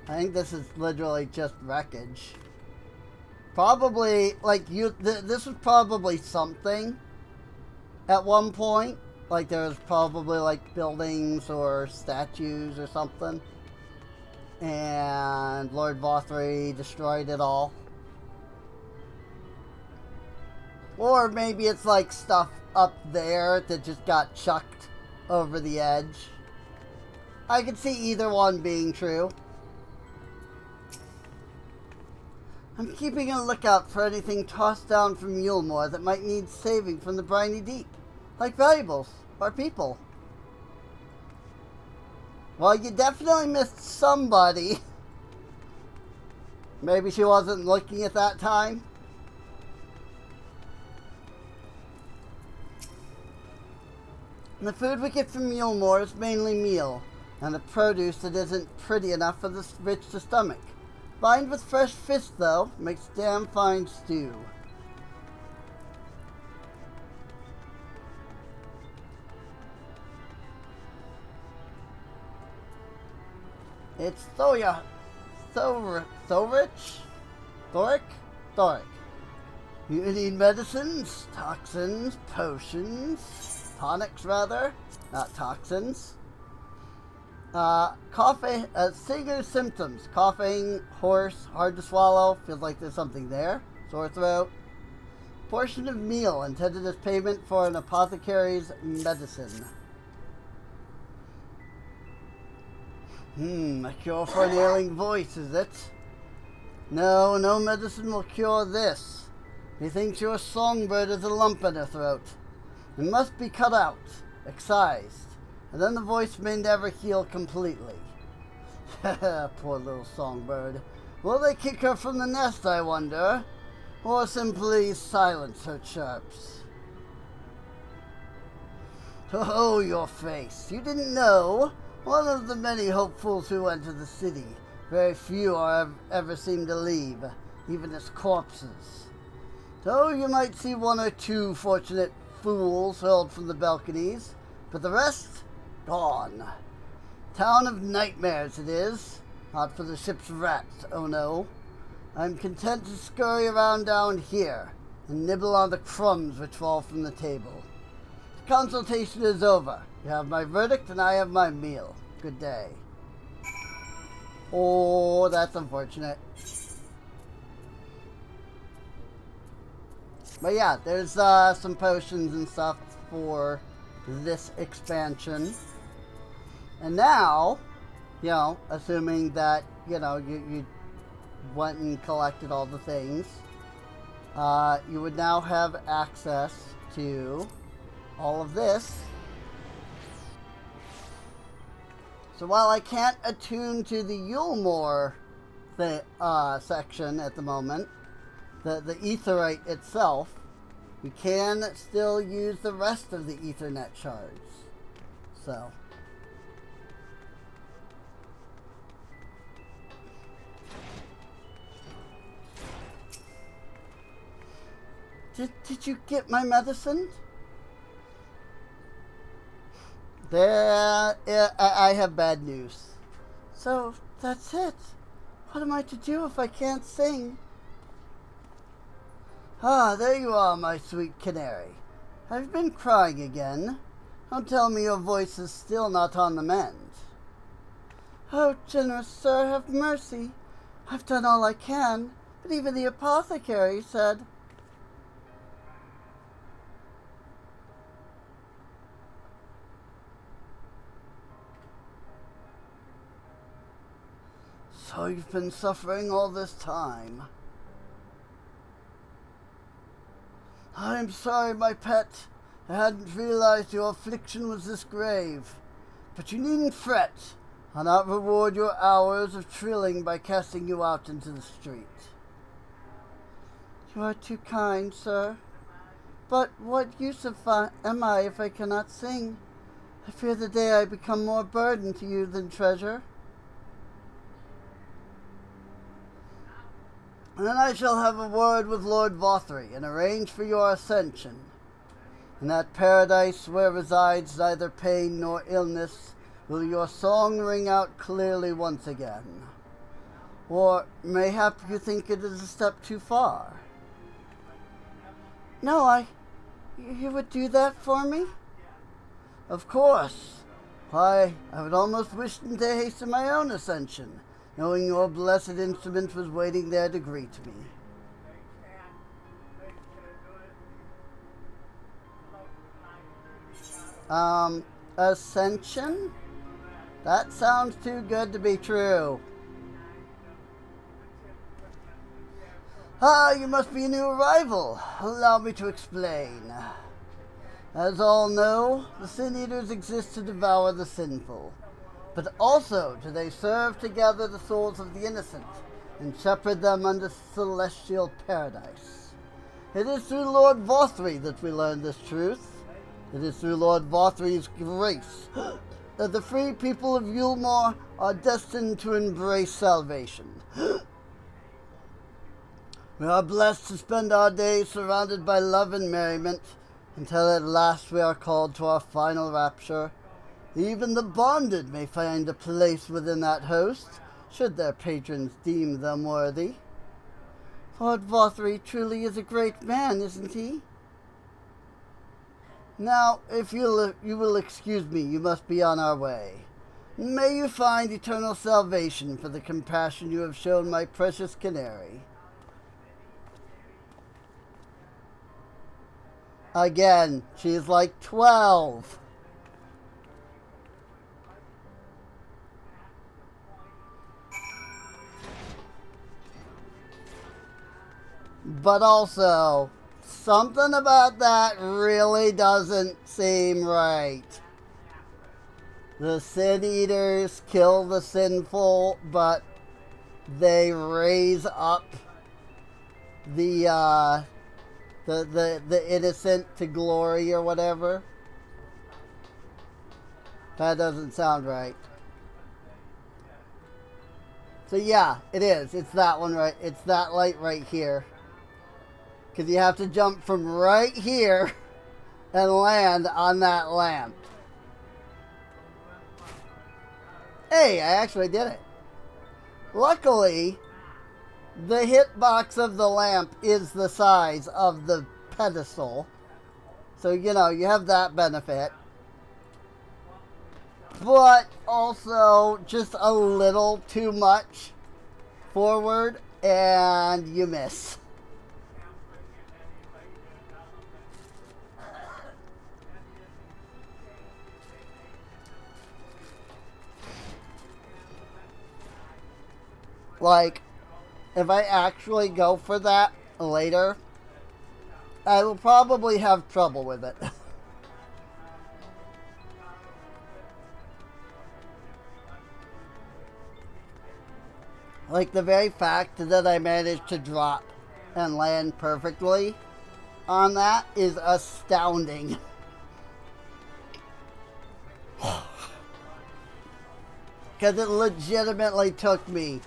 I think this is literally just wreckage. Probably, like, this was probably something at one point. Like, there was probably, like, buildings or statues or something. And Lord Vothry destroyed it all. Or maybe it's, like, stuff up there that just got chucked over the edge. I could see either one being true. I'm keeping a lookout for anything tossed down from Eulmore that might need saving from the briny deep. Like valuables, or people. Well, you definitely missed somebody. Maybe she wasn't looking at that time. The food we get from Eulmore is mainly meal, and the produce that isn't pretty enough for the rich to stomach. Lined with fresh fish, though, makes damn fine stew. It's Thoric? You need medicines, toxins, potions, tonics rather, not toxins. Coughing, singular symptoms. Coughing, hoarse, hard to swallow, feels like there's something there. Sore throat. Portion of meal intended as payment for an apothecary's medicine. A cure for an ailing voice, is it? No, no medicine will cure this. Methinks your songbird has a lump in her throat. It must be cut out, excised, and then the voice may never heal completely. Poor little songbird. Will they kick her from the nest, I wonder? Or simply silence her chirps? Oh, your face. You didn't know? One of the many hopefuls who enter the city. Very few ever seem to leave, even as corpses. So you might see one or two fortunate fools hurled from the balconies, but the rest, gone. Town of nightmares it is, not for the ship's rats, oh no. I'm content to scurry around down here and nibble on the crumbs which fall from the table. The consultation is over. You have my verdict and I have my meal. Good day. Oh, that's unfortunate. But yeah, there's some potions and stuff for this expansion. And now, you know, assuming that, you know, you went and collected all the things, you would now have access to all of this. So while I can't attune to the Eulmore section at the moment, the aetherite itself, you can still use the rest of the Ethernet shards. So. Did you get my medicine? I have bad news. So, that's it. What am I to do if I can't sing? Ah, there you are, my sweet canary. Have you been crying again? Don't tell me your voice is still not on the mend. Oh, generous sir, have mercy. I've done all I can, but even the apothecary said... So you've been suffering all this time. I'm sorry, my pet. I hadn't realized your affliction was this grave. But you needn't fret. I'll not reward your hours of trilling by casting you out into the street. You are too kind, sir. But what use am I if I cannot sing? I fear the day I become more burden to you than treasure. And then I shall have a word with Lord Vothry and arrange for your ascension. In that paradise where resides neither pain nor illness, will your song ring out clearly once again. Or mayhap you think it is a step too far. No, you would do that for me? Of course. Why, I would almost wish to hasten my own ascension, knowing your blessed instrument was waiting there to greet me. Ascension? That sounds too good to be true. Ah, you must be a new arrival. Allow me to explain. As all know, the Sin Eaters exist to devour the sinful. But also do they serve to gather the souls of the innocent and shepherd them unto celestial paradise. It is through Lord Vothry that we learn this truth. It is through Lord Vothry's grace that the free people of Eulmore are destined to embrace salvation. We are blessed to spend our days surrounded by love and merriment until at last we are called to our final rapture. Even the bonded may find a place within that host, should their patrons deem them worthy. Lord Vothry truly is a great man, isn't he? Now, if you will excuse me, you must be on our way. May you find eternal salvation for the compassion you have shown my precious canary. Again, she is like 12. But also, something about that really doesn't seem right. The sin eaters kill the sinful, but they raise up the innocent to glory or whatever. That doesn't sound right. So yeah, it is. It's that one right. It's that light right here. Because you have to jump from right here and land on that lamp. Hey, I actually did it. Luckily, the hitbox of the lamp is the size of the pedestal. So, you know, you have that benefit. But also just a little too much forward and you miss. Like, if I actually go for that later, I will probably have trouble with it. Like, the very fact that I managed to drop and land perfectly on that is astounding. Because it legitimately took me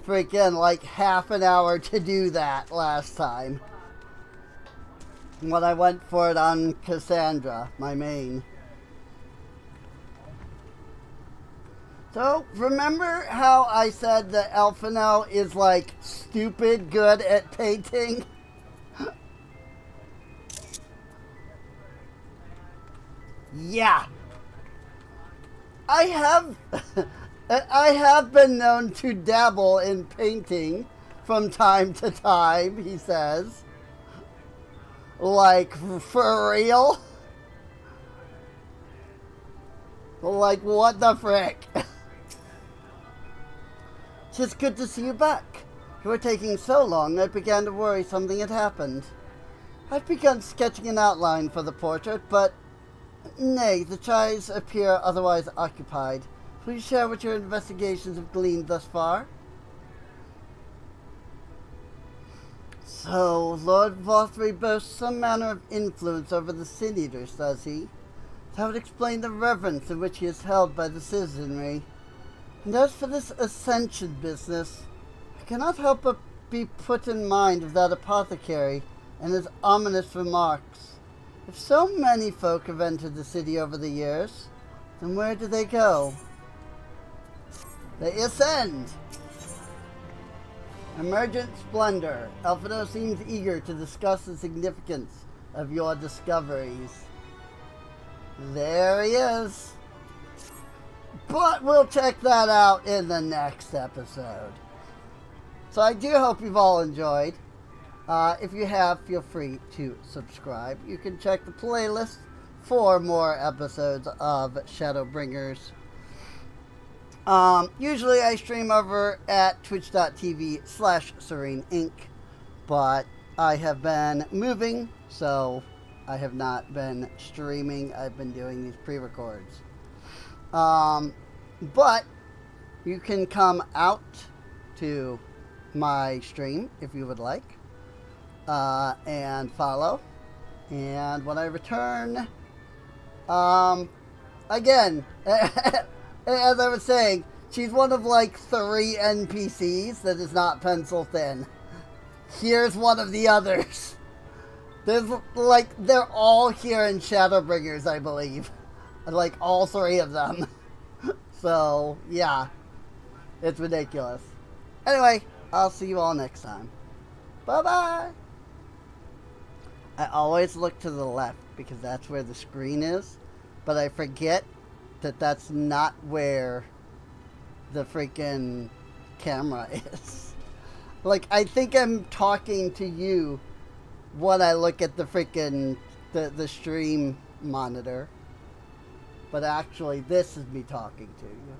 freaking like half an hour to do that last time. When I went for it on Cassandra, my main. So, remember how I said that Elfino is like stupid good at painting? Yeah. I have been known to dabble in painting from time to time, he says. Like, for real? Like, what the frick? It's good to see you back. You were taking so long, I began to worry something had happened. I've begun sketching an outline for the portrait, but nay, the ties appear otherwise occupied. Please share what your investigations have gleaned thus far. So, Lord Vothry boasts some manner of influence over the Sin Eaters, does he? That would explain the reverence in which he is held by the citizenry. And as for this ascension business, I cannot help but be put in mind of that apothecary and his ominous remarks. If so many folk have entered the city over the years, then where do they go? They ascend! Emergent Splendor. Elfino seems eager to discuss the significance of your discoveries. There he is. But we'll check that out in the next episode. So I do hope you've all enjoyed. If you have, feel free to subscribe. You can check the playlist for more episodes of Shadowbringers. Usually I stream over at twitch.tv/SereneInc, but I have been moving, so I have not been streaming. I've been doing these pre-records. But you can come out to my stream if you would like, and follow. And when I return, again, as I was saying, she's one of like 3 NPCs that is not pencil thin. Here's one of the others. There's like, they're all here in Shadowbringers, I believe. Like all 3 of them. So, yeah. It's ridiculous. Anyway, I'll see you all next time. Bye-bye. I always look to the left because that's where the screen is. But I forget that that's not where the freaking camera is. Like, I think I'm talking to you when I look at the freaking, the stream monitor. But actually, this is me talking to you.